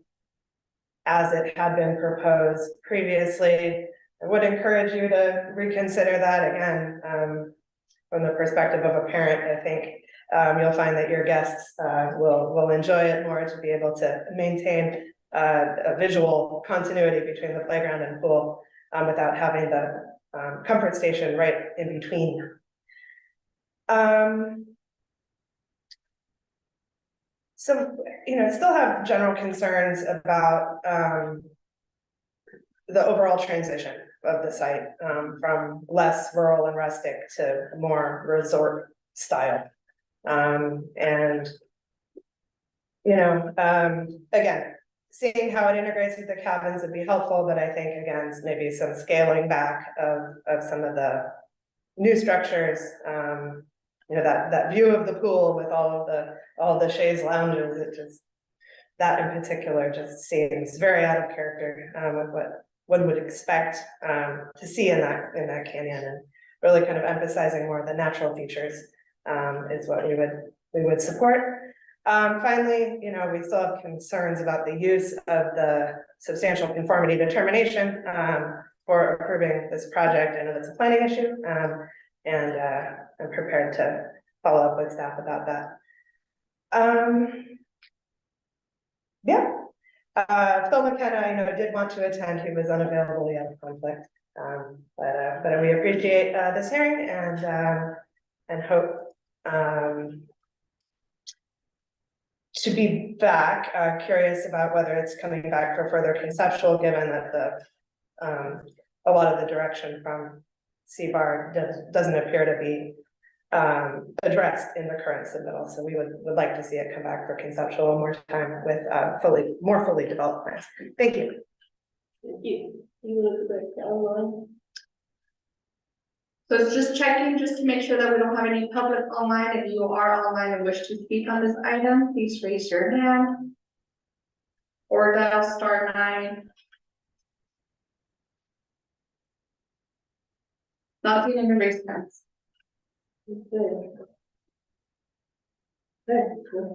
H: as it had been proposed previously. I would encourage you to reconsider that again, from the perspective of a parent. I think you'll find that your guests will enjoy it more to be able to maintain a visual continuity between the playground and pool without having the comfort station right in between. So, you know, still have general concerns about the overall transition of the site from less rural and rustic to more resort style. And, you know, again, seeing how it integrates with the cabins would be helpful, but I think again, maybe some scaling back of some of the new structures, you know, that view of the pool with all the chaise lounges, it just, that in particular just seems very out of character with what one would expect to see in that canyon, and really kind of emphasizing more of the natural features is what we would support. Finally, you know, we still have concerns about the use of the substantial conformity determination for approving this project. I know that's a planning issue, and I'm prepared to follow up with staff about that. Yeah. Phil McKenna, I know, did want to attend. He was unavailable. He had a conflict. But we appreciate this hearing and hope to be back. Curious about whether it's coming back for further conceptual, given that a lot of the direction from C-bar doesn't appear to be addressed in the current submittal, so we would like to see it come back for conceptual one more time with more fully developed plans. Thank you.
A: Thank you. You look like online.
G: So it's just checking, just to make sure that we don't have any public online. If you are online and wish to speak on this item, please raise your hand. Or dial *9. Not seeing any raised hands.
A: Okay. Okay,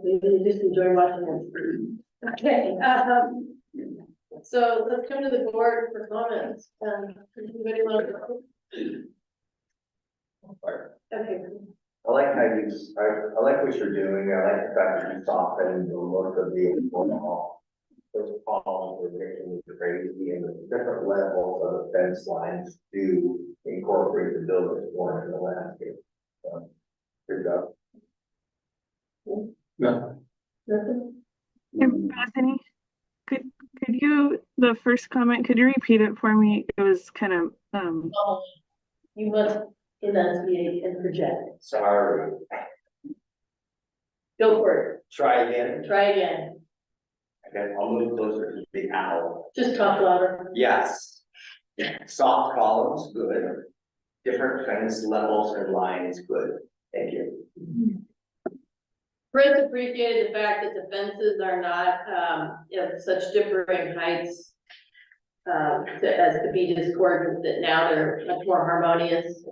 A: maybe you just enjoy watching them. Okay, so let's come to the board for comments. Anybody want to go? Okay,
J: I like how you, I like what you're doing, I like the fact that you softened the look of the informal. Those columns were making me crazy, and the different levels of fence lines to incorporate the buildings more into the landscape. So, good job.
E: No,
A: nothing?
I: Hey, Bethany, could you, the first comment, could you repeat it for me? It was kind of,
A: You must enunciate and project.
J: Sorry,
A: Go for it.
J: try again.
A: Try again.
J: Okay, I'll move closer to the owl.
A: Just talk louder.
J: Yes. Soft columns, good. Different fence levels and lines, good. Thank you.
A: Chris appreciated the fact that the fences are not, of such differing heights. As to be discordant, that now they're much more harmonious.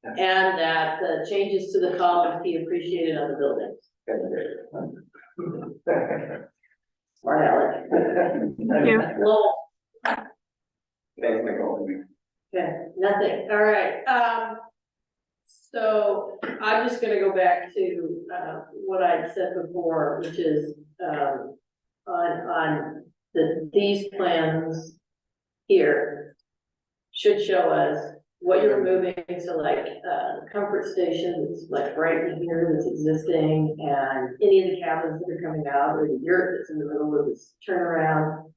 A: And that the changes to the columns be appreciated on the buildings. Smart Alex.
I: thank you.
A: Lowell.
J: Thanks, Nicole.
A: Okay, nothing, all right, so I'm just gonna go back to, what I'd said before, which is, on these plans here should show us what you're removing, so like, comfort station is like right in here that's existing, and any of the cabins that are coming out, or the yurt that's in the middle of this turnaround,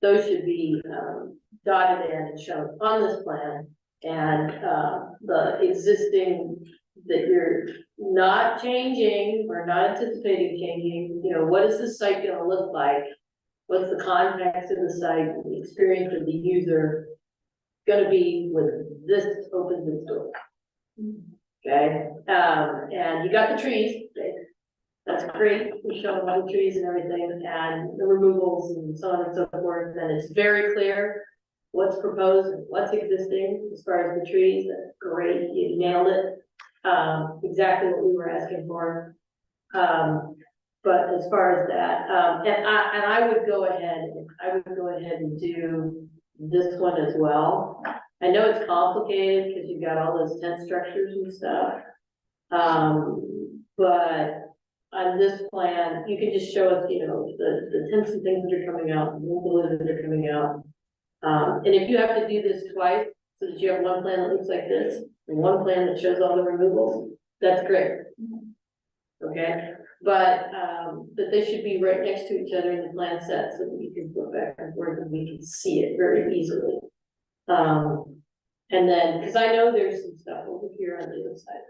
A: those should be, dotted in and shown on this plan, and, the existing that you're not changing, or not anticipating changing, you know, what is this site gonna look like? What's the context of the site, the experience of the user gonna be with this opens its door? Okay, and you got the trees, that's great, we show all the trees and everything, and the removals and so on and so forth, and it's very clear what's proposed and what's existing as far as the trees. That's great, you nailed it, exactly what we were asking for. But as far as that, and I would go ahead and do this one as well. I know it's complicated because you've got all those tent structures and stuff. But on this plan, you can just show us, you know, the tents and things that are coming out, the windows that are coming out. And if you have to do this twice, so that you have one plan that looks like this, and one plan that shows all the removals, that's great. Okay, but they should be right next to each other in the plan set, so that we can go back and forth and we can see it very easily. And then, because I know there's some stuff over here on the other side.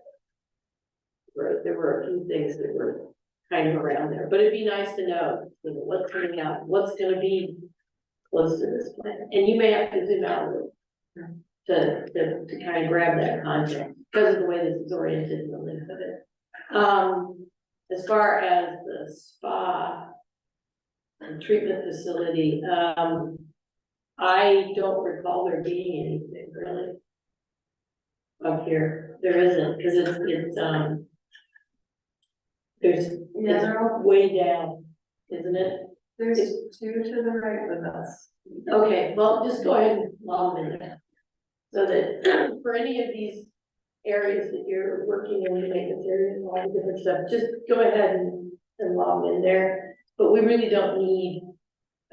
A: Right, there were a few things that were kind of around there, but it'd be nice to know, you know, what's coming out, what's gonna be close to this plan, and you may have to zoom out a little to kind of grab that content because of the way this is oriented and the length of it. As far as the spa and treatment facility, I don't recall there being anything really up here. There isn't, because
C: they're all,
A: way down, isn't it?
C: there's two to the right of us.
A: Okay, well, just go ahead and log them in there. So that for any of these areas that you're working in, maintenance areas and all the different stuff, just go ahead and log them in there. But we really don't need,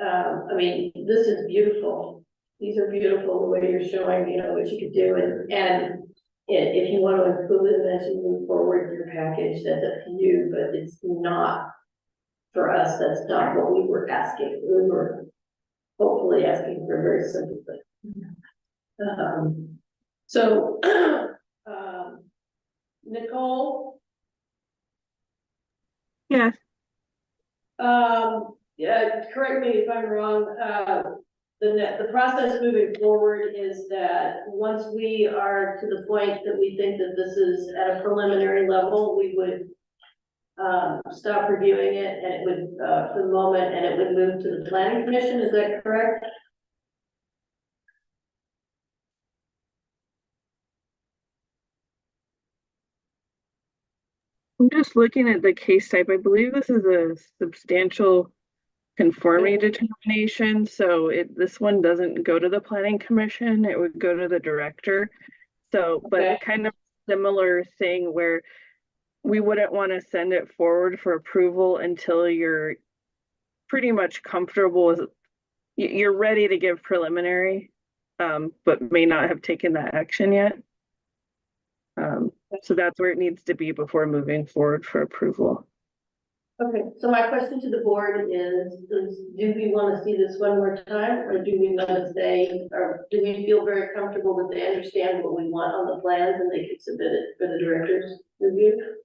A: I mean, this is beautiful. These are beautiful, the way you're showing, you know, what you could do, and if you want to include it as you move forward in your package, that's up to you, but it's not, for us, that's not what we were asking. We were hopefully asking for a very simple thing. So, Nicole,
I: Yes,
A: yeah, correct me if I'm wrong, the process moving forward is that once we are to the point that we think that this is at a preliminary level, we would stop reviewing it, and it would, for the moment, and it would move to the planning commission, is that correct?
I: I'm just looking at the case type. I believe this is a substantial conformity determination, so this one doesn't go to the planning commission, it would go to the director. So, but
A: Okay.
I: kind of similar thing where we wouldn't want to send it forward for approval until you're pretty much comfortable with, you're ready to give preliminary, but may not have taken that action yet. So that's where it needs to be before moving forward for approval.
A: Okay, so my question to the board is do we want to see this one more time, or do we want to say, or do we feel very comfortable that they understand what we want on the plans and they can submit it for the director's review?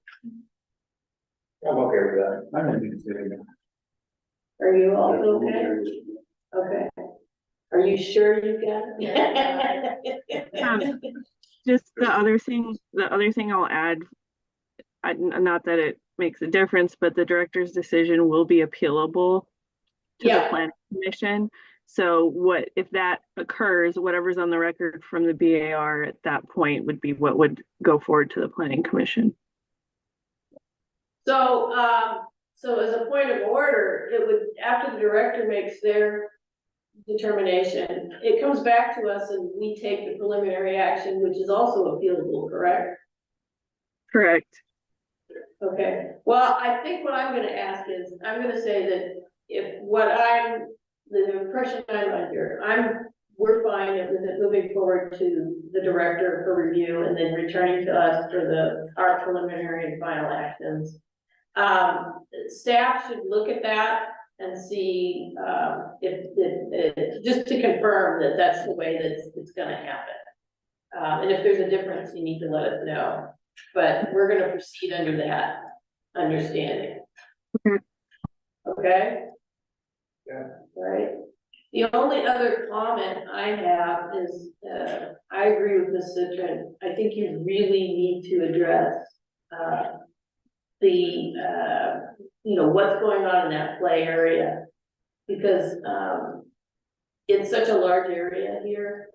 J: I'm okay with that.
E: I'm gonna be considering that.
A: Are you also okay? Okay. Are you sure you can?
I: Just the other thing I'll add, not that it makes a difference, but the director's decision will be appealable to the planning commission. So what, if that occurs, whatever's on the record from the BAR at that point would be what would go forward to the planning commission.
A: So, so as a point of order, it would, after the director makes their determination, it comes back to us and we take the preliminary action, which is also appealable, correct?
I: Correct.
A: Okay, well, I think what I'm gonna ask is, I'm gonna say that if the impression I'm under, we're fine with it moving forward to the director for review and then returning to us for our preliminary and final actions. Staff should look at that and see, if just to confirm that that's the way that it's gonna happen. And if there's a difference, you need to let us know. But we're gonna proceed under that understanding. Okay?
J: Yeah.
A: Right? The only other comment I have is, I agree with Ms. Citrin. I think you really need to address, what's going on in that play area. Because, it's such a large area here.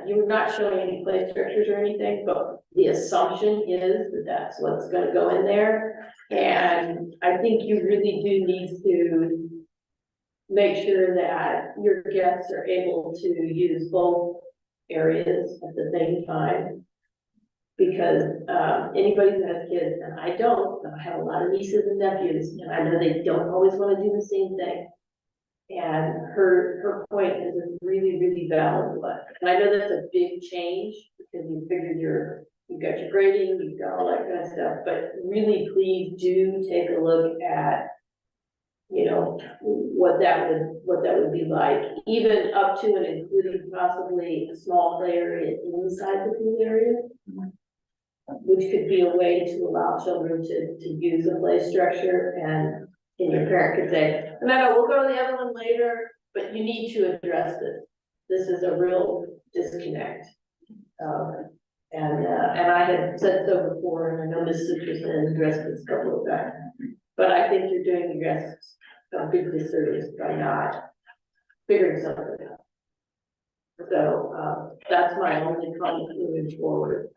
A: You're not showing any play structures or anything, but the assumption is that that's what's gonna go in there. And I think you really do need to make sure that your guests are able to use both areas at the same time. Because, anybody who has kids, and I don't, but I have a lot of nieces and nephews, and I know they don't always wanna do the same thing. And her point is a really, really valid one. And I know that's a big change because you figured you've got your grading, you've got all that kind of stuff, but really please do take a look at, what that would be like, even up to and including possibly a small play area inside the pool area. Which could be a way to allow children to use a play structure, and your parent could say, no, we'll go to the other one later, but you need to address this. This is a real disconnect. And I had said so before, and I know Ms. Citrus has addressed this a couple of times. But I think you're doing the guests a big disservice by not figuring something out. So, that's my only comment moving forward.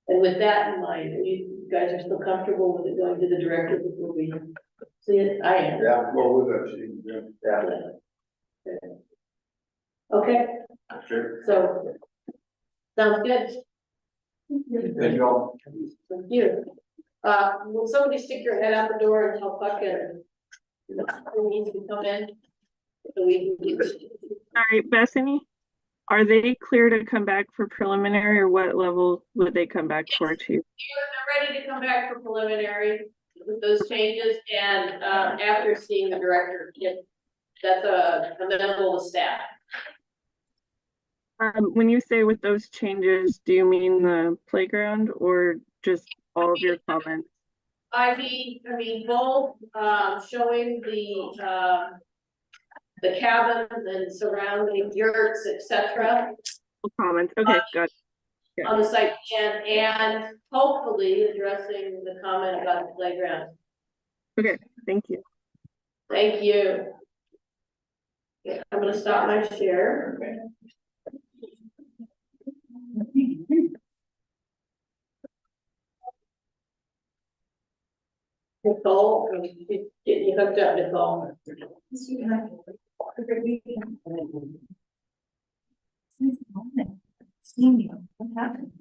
A: And with that in mind, you guys are still comfortable with it going to the director before we see it? I am.
J: Yeah,
E: Well, with that, she, yeah.
A: Okay,
J: sure.
A: so, sounds good.
J: Thank you all.
A: Thank you. Will somebody stick your head out the door and tell Puck and who needs to come in? So we can get.
I: All right, Bethany, are they clear to come back for preliminary, or what level would they come back for to?
A: They're ready to come back for preliminary with those changes, and after seeing the director, that's amenable to staff.
I: When you say with those changes, do you mean the playground or just all of your comments?
A: I mean, both, showing the cabins and surrounding yurts, et cetera,
I: Comments, okay, got it.
A: on the site plan, and hopefully addressing the comment about the playground.
I: Okay, thank you.
A: Thank you. Okay, I'm gonna stop my share. Nicole, get you hooked up, Nicole.
C: What happened?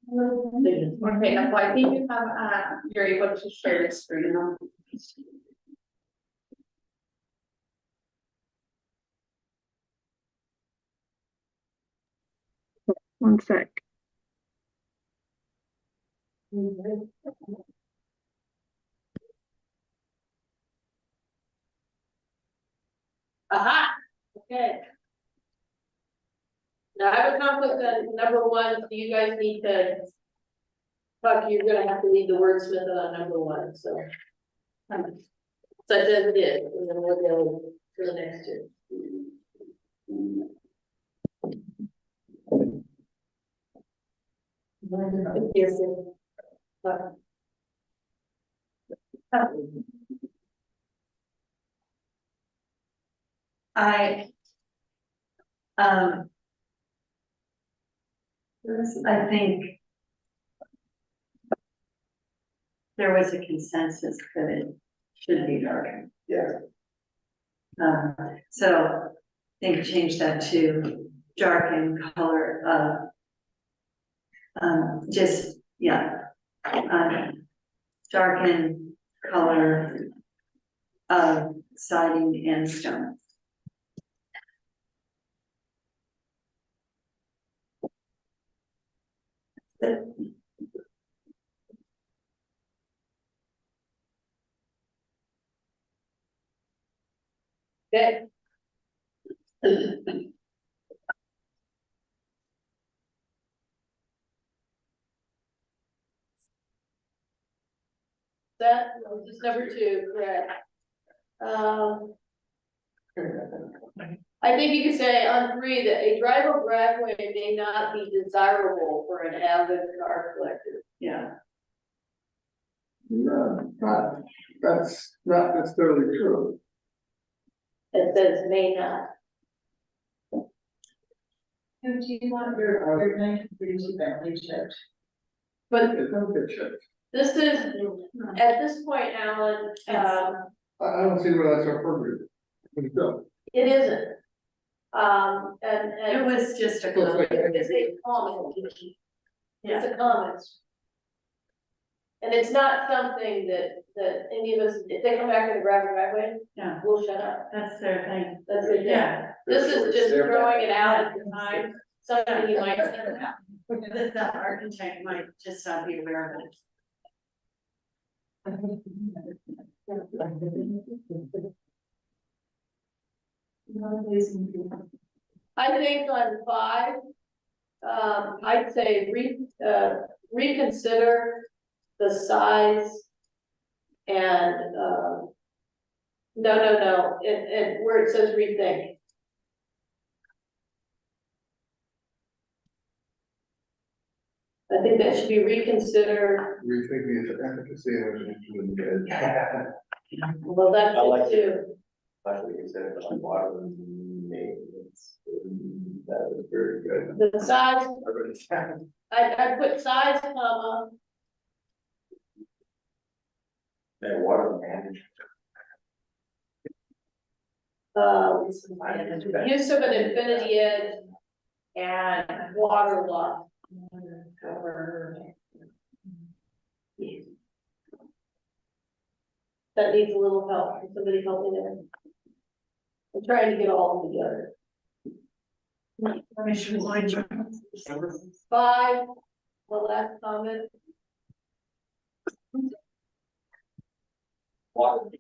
G: Okay, now I think you have, you're able to share the screen now.
I: One sec.
A: Aha, okay. Now I have a conflict on number one, so you guys need to. Fuck, you're gonna have to leave the wordsmith on number one, so. Such as it is, and then we'll go to the next two. Yes,
C: I think there was a consensus that it should be darker.
J: Yeah.
C: So I think change that to dark in color of, just, yeah. Dark in color of siding and stone.
A: okay. That was number two, correct. I think you could say on three that a drivable driveway may not be desirable for an avid car collector.
C: Yeah.
E: No, that's not necessarily true.
A: It says may not.
C: Who do you want your name to be to family church?
A: But
E: It's not a good church.
A: this is, at this point, Alan,
E: I don't see where that's our purview. So,
A: it isn't. And
C: It was just a.
E: Looks like-
A: it's a comment. It's a comment. And it's not something that any of us, if they come back in the gravel driveway,
C: Yeah,
A: we'll shut up.
C: that's their thing.
A: That's it.
C: Yeah.
A: This is just throwing it out at the time, something you might think about.
C: The architect might just not be aware of it.
A: I think on five, I'd say reconsider the size and, no, and where it says rethink. I think that should be reconsidered,
E: Rethinking the efficacy of it.
A: well, that's
J: I like
A: it too.
J: Like what you said about water and maintenance, that was very good.
A: The size, I put size, comma,
J: And water management.
A: use of an infinity edge and water loss. That needs a little help. Can somebody help me there? I'm trying to get all of them together. Five, The last comment,
J: Water.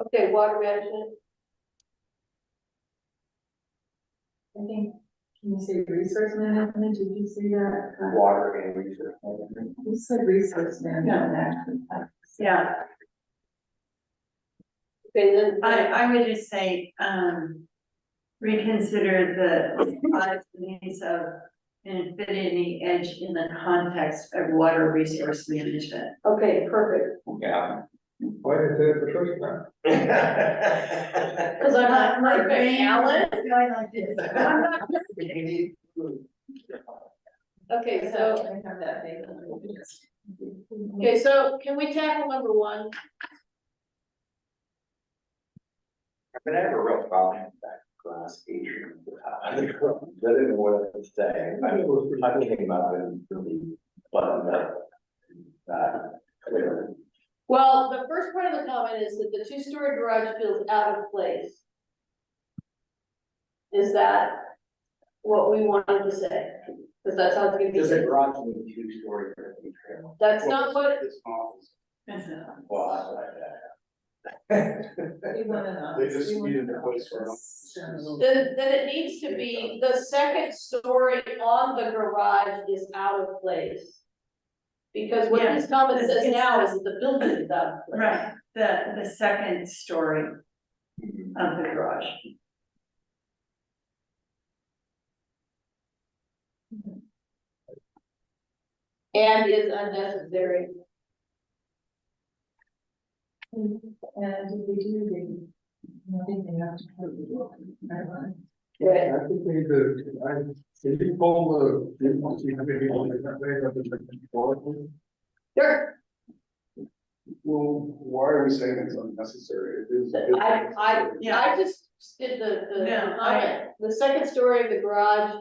A: okay, water management,
D: I think, can you say resource management? Did you say that?
J: Water and research. management.
D: You said resource management.
C: Yeah,
A: okay, then.
C: I would just say, reconsider the five needs of Infinity Edge in the context of water resource management.
A: Okay, perfect,
J: Yeah.
E: Why did they say it the first time?
A: because I'm not perfect,
C: brain
A: Alan.
C: is going like this.
A: I'm not perfect. Okay, so,
D: I have that big.
A: okay, so can we tackle number one?
J: I mean, I have a real problem with that classification. I didn't know what to say. I came up and really buttoned up. Clearly.
A: Well, the first part of the comment is that the two-story garage feels out of place. Is that what we wanted to say? Because that's how it's gonna be.
J: Does a garage need 2 story?
A: That's not what,
J: It's office.
C: That's it.
J: Well, I like that.
E: They just needed a place for them.
A: then it needs to be, the second story on the garage is out of place. Because what this comment says
C: It's-
A: now is that the building is out of place.
C: Right, the second story of the garage.
A: And is unnecessary.
D: And did they do the, I think they have to put the.
A: Right.
E: I think they did, if you pull the, you want to see how many people they got there, but the-
A: Sure,
E: Well, why are we saying it's unnecessary? It is.
A: I just did the
C: No,
A: comment, the second story of the garage,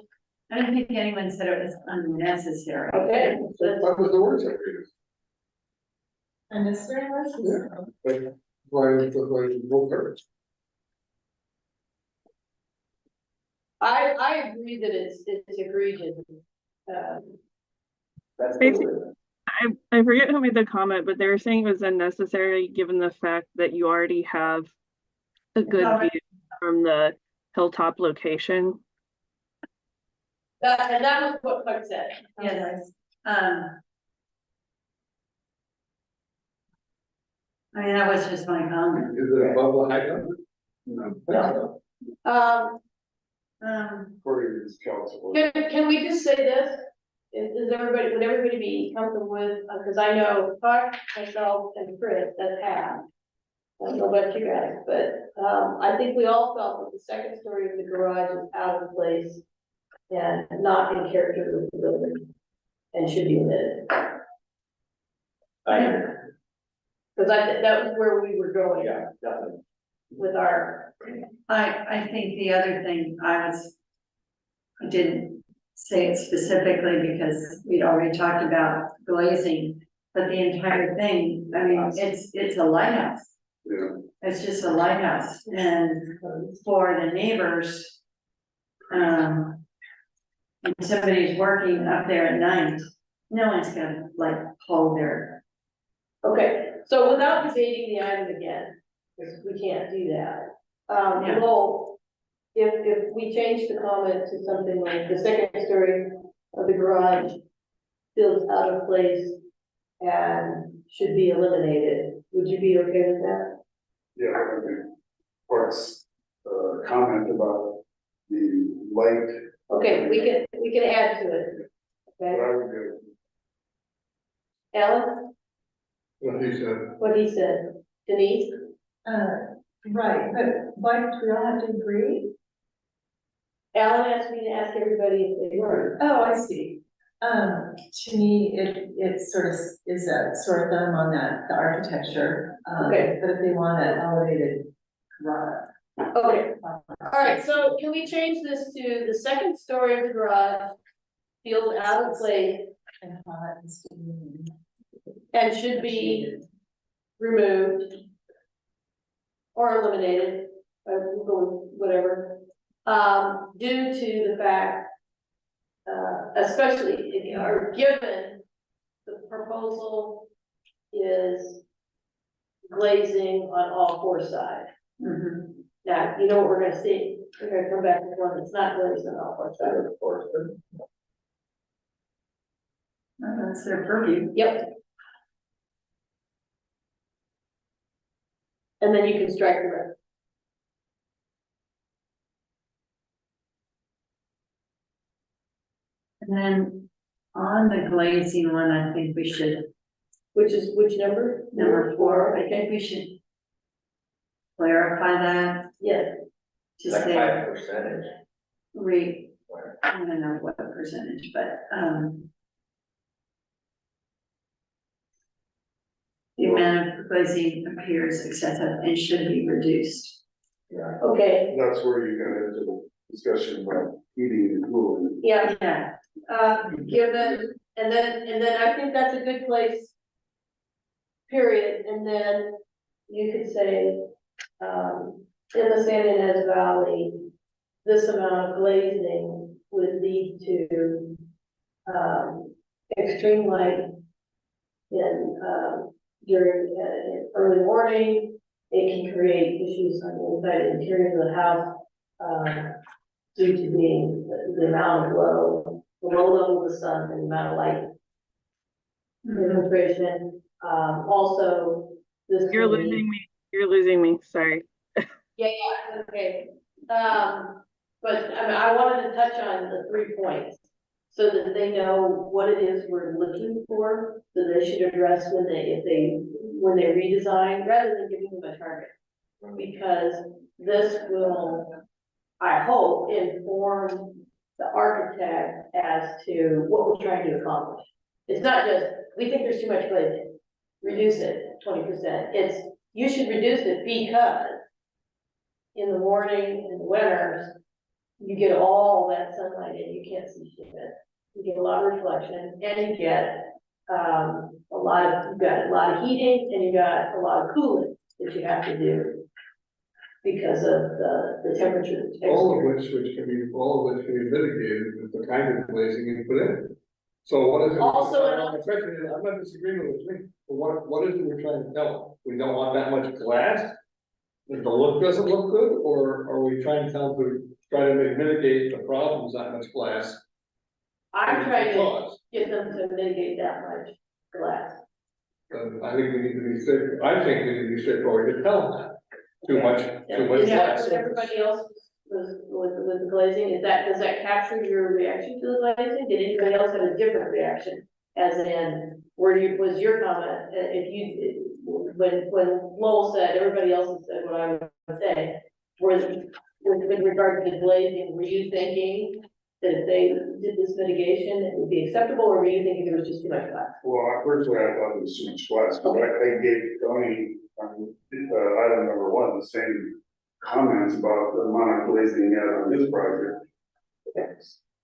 C: I don't think anyone said it was unnecessary.
A: okay, that's-
E: That was the words I used.
D: And is there less?
E: Yeah. But why, both first?
A: I agree that it's egregious.
J: That's
I: Basically-
J: good.
I: I forget who made the comment, but they were saying it was unnecessary given the fact that you already have a good
C: already-
I: view from the hilltop location.
A: And that was what Clark said.
C: Yes, I mean, that was just my comment.
E: Is it above the height of it? No. According to this council.
A: Can we just say this? Is everybody, would everybody be comfortable with, because I know Clark, myself, and Chris that have. I don't know about you guys, but, I think we all felt that the second story of the garage is out of place and not in character with the building and should be omitted.
J: I agree.
A: Because that was where we were going
J: Yeah, definitely.
A: with our,
C: I think the other thing I didn't say it specifically because we'd already talked about glazing, but the entire thing, I mean, it's a lighthouse.
E: Yeah.
C: It's just a lighthouse, and for the neighbors, and somebody's working up there at night, no one's gonna like hold their.
A: okay, so without debating the item again, because we can't do that.
C: Yeah.
A: Lowell, if we change the comment to something like the second story of the garage feels out of place and should be eliminated, would you be okay with that?
E: Yeah, I mean, Clark's, comment about the light,
A: Okay, we can add to it,
E: what
A: okay?
E: I would do,
A: Alan,
E: what he said.
A: what he said, Denise?
D: Right, but why do we all have to agree?
A: Alan asked me to ask everybody if they were.
D: Oh, I see. To me, it sort of is a sort of thumb on that, the architecture.
A: Okay.
D: But if they want an elevated garage.
A: Okay, all right, so can we change this to the second story of the garage feels out of place
D: And hot and steamy.
A: and should be removed or eliminated, we'll go with whatever, due to the fact especially, or given the proposal is glazing on all four sides.
C: Mhm.
A: Now, you know what we're gonna see, we're gonna come back with one that's not glazed on all four sides.
J: Of course,
C: Well, that's their purview.
A: Yep. And then you can strike the rest.
C: And then on the glazing one, I think we should,
A: Which is, which number?
C: number 4, I think we should clarify that,
A: Yes,
C: to
J: like
C: say,
J: 5%.
C: I don't know what the percentage, but, the amount of glazing appears excessive and should be reduced.
J: Yeah.
A: okay,
E: That's where you get into the discussion about heating and cooling.
A: yeah,
C: Yeah,
A: given, and then I think that's a good place. Period, and then you could say, in the San Ynez Valley, this amount of glazing would lead to, extreme light in, during, early morning. It can create issues on the inside and interior of the house, due to being the amount of the low level of the sun and the amount of light penetration. Also, this.
I: You're
A: can be-
I: losing me. You're losing me. Sorry.
A: Yeah, okay. But I mean, I wanted to touch on the 3 points so that they know what it is we're looking for, that they should address when they redesign, rather than giving them a target. Because this will, I hope, inform the architect as to what we're trying to accomplish. It's not just, we think there's too much glazing, reduce it 20%. It's, you should reduce it because in the morning, in the winters, you get all that sunlight and you can't see shit. You get a lot of reflection and you get, you've got a lot of heating and you got a lot of cooling that you have to do because of the temperature.
E: All of which can be mitigated with the kind of glazing you put in. So what is it?
A: Also,
E: My question is, I'm not disagreeing with you, but what is it we're trying to tell them? We don't want that much glass? That the look doesn't look good, or are we trying to tell them to try to mitigate the problems that much glass?
A: I'm trying to
E: Cause?
A: get them to mitigate that much glass.
E: I think we need to be strict, I think we need to be straightforward to tell them that. Too much
A: Is that
E: glass.
A: what everybody else was with the glazing? Does that capture your reaction to the glazing? Did anybody else have a different reaction? As in, was your comment, when Lowell said, everybody else has said what I would say, with regard to the glazing, were you thinking that if they did this mitigation, it would be acceptable, or were you thinking there was just too much glass?
K: Well, personally, I thought it was too much glass, but I gave Tony, item number 1, the same comments about the amount of glazing he had on this project.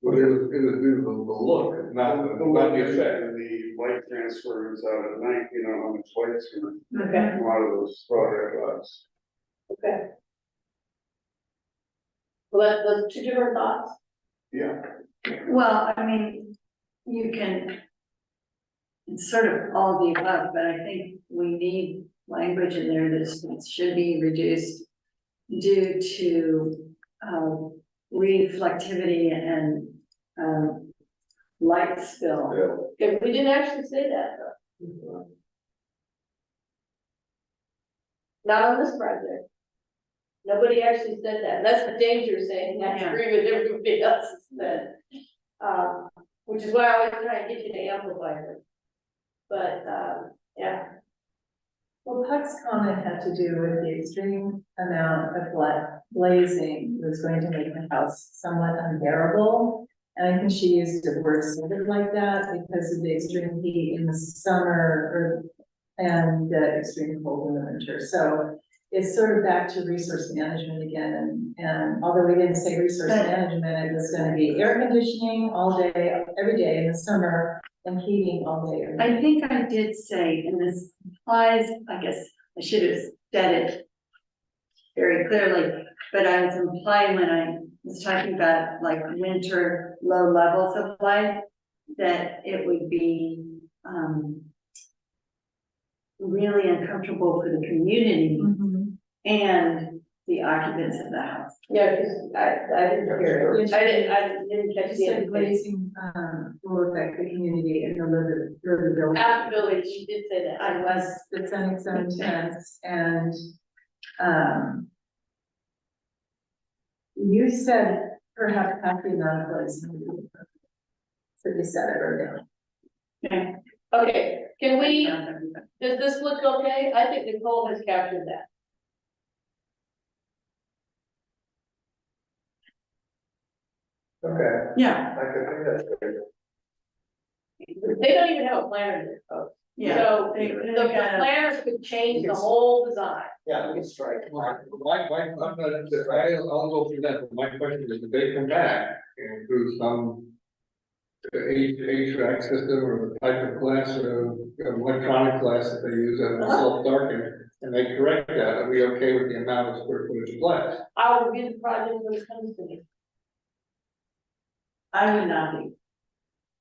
E: But it was due to the look, not the effect.
K: And the light transference out at night, you know, how much light's gonna
A: Okay,
K: come out of those product glass.
A: okay. Well, those 2 different thoughts.
K: Yeah.
C: well, I mean, you can, it's sort of all the above, but I think we need language in there that should be reduced due to, reflectivity and, light spill.
A: Okay, we didn't actually say that though. Not on this project. Nobody actually said that. That's the danger, saying I
C: Yeah.
A: agree with everybody else said. Which is why I always try and get you to amplify it. But, yeah.
D: Well, Puck's comment had to do with the extreme amount of glazing was going to make the house somewhat unbearable. And I think she used the word something like that because of the extreme heat in the summer and the extreme cold in the winter. So it's sort of back to resource management again. And although we didn't say resource management, it was going to be air conditioning all day, every day in the summer, and heating all day. every day.
C: I think I did say, and this applies, I guess I should have said it very clearly, but I was implying when I was talking about like winter low levels of light, that it would be, really uncomfortable for the community and the occupants of the house.
A: Yeah, because I didn't hear it. I didn't catch
D: You
A: the
D: said
A: end.
D: glazing, will affect the community and the livability.
A: Absolutely, she did say that.
C: I was,
D: It's an sense, and, you said perhaps half the amount of glazing. So you said it earlier.
A: Okay, can we, does this look okay? I think Nicole has captured that.
J: Okay,
C: yeah,
J: I think that's great.
A: They don't even have a planner in this folks.
C: yeah.
A: So
C: They-
A: the
C: they gotta-
A: planners could change the whole design.
J: Yeah, we can strike.
E: My, I'm not, I'll go through that, but my question is, if they come back and do some HVAC system or the type of glass or electronic glass that they use that self-darken, and they correct that, are we okay with the amount of square footage of glass?
A: I will review the project when it comes to me.
C: I would not be.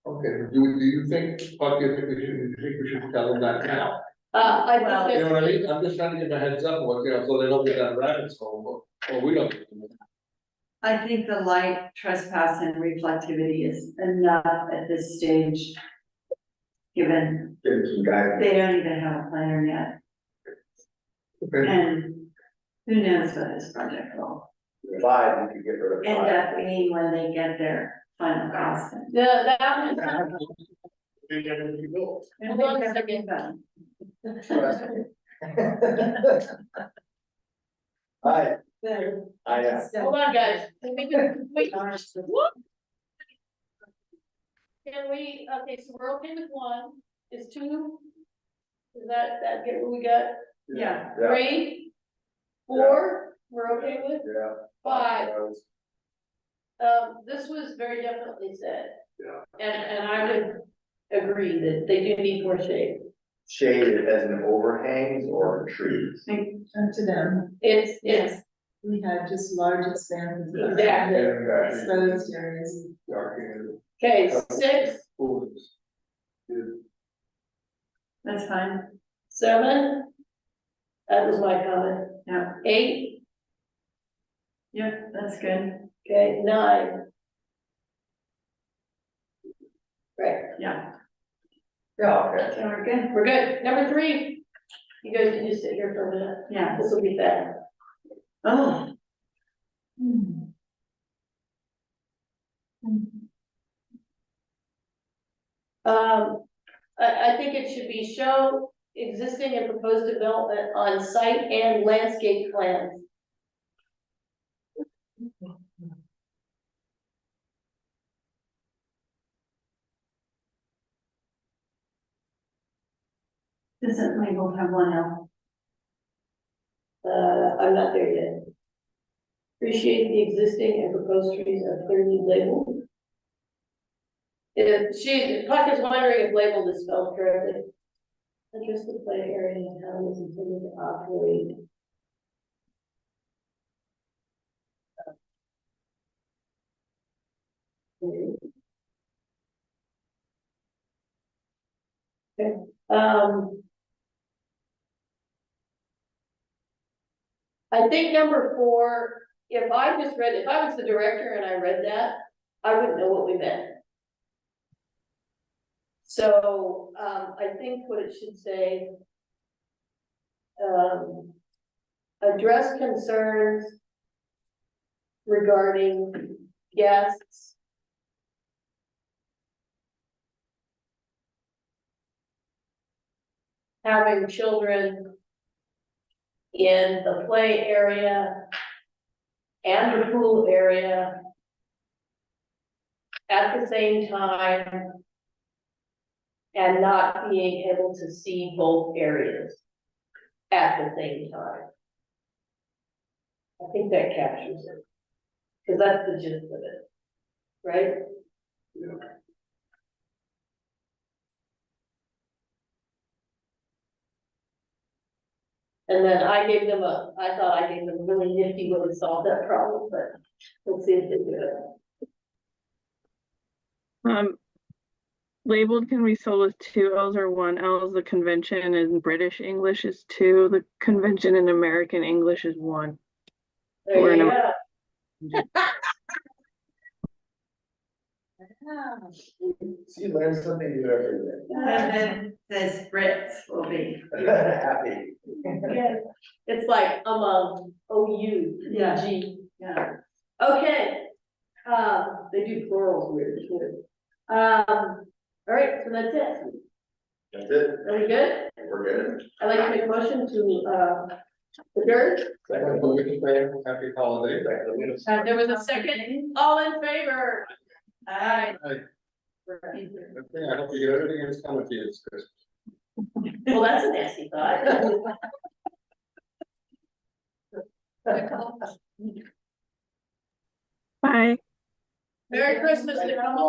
E: Okay, do you think, what do you think we should tell them that now?
A: I
C: Well,
A: think
E: You know what I
A: that's,
E: mean? I'm just trying to give a heads up, what, you know, so they don't get that rabbit's hole, or we don't.
C: I think the light trespass and reflectivity is enough at this stage. Given
J: Give some guidance.
C: they don't even have a planner yet,
E: Okay.
C: and who knows what this project will
J: Five, you could get rid of
C: end
J: five.
C: up being when they get their final cost.
A: that one,
E: They get it, you go.
A: hold on a second.
J: Trust me. Hi, I know.
A: Hold on, guys. Can we just, wait. Whoop. Can we, okay, so we're okay with one, is two? Is that get what we got?
C: Yeah.
J: Yeah,
A: 3, 4, we're okay with,
J: yeah.
A: 5. This was very definitely said.
K: Yeah.
A: And I would agree that they do need more shade.
J: Shaded as in overhangs or trees?
D: And to them,
A: It's,
D: we had just large expanses. of
A: Exactly.
D: Exposed areas.
A: okay, 6,
C: That's fine,
A: 7. That was my comment.
C: yeah,
A: 8,
C: yeah, that's good,
A: okay, 9. Right,
C: yeah,
J: Yeah, okay.
C: so we're good,
A: we're good. Number 3, you guys can just sit here for a minute.
C: yeah.
A: This will be fast.
C: Oh.
A: I think it should be show existing and proposed development on site and landscape plans.
C: Doesn't label have one L?
A: I'm not there yet. Appreciate the existing and proposed trees are clearly labeled. If Puck is wondering if labeled is spelled correctly. Address the play area and how it is intended to operate. Okay, I think number 4, if I was the director and I read that, I wouldn't know what we meant. So, I think what it should say, address concerns regarding guests having children in the play area and the pool area at the same time and not being able to see both areas at the same time. I think that captures it, because that's the gist of it, right? And then I thought I gave them a really nifty way to solve that problem, but we'll see if they do it.
I: Labeled can be sold with 2 L's or 1 L's. The convention in British English is 2. The convention in American English is 1.
A: There
I: We're
A: you
I: in
A: go.
J: See, you learn something new every
C: And then this Brits will be.
J: day. Happy.
A: Yeah. It's like among OU,
C: Yeah.
A: G.
C: Yeah.
A: Okay, they do plurals weird too. All right, so that's it.
J: That's it,
A: Are we good?
J: we're good.
A: I'd like to make a motion to, adjourn.
E: Happy holiday.
A: There was a second, all in favor? Aye.
E: Okay, I hope you get everything that's coming to you this Christmas.
A: Well, that's a nasty thought.
I: Bye.
A: Merry Christmas, Nicole.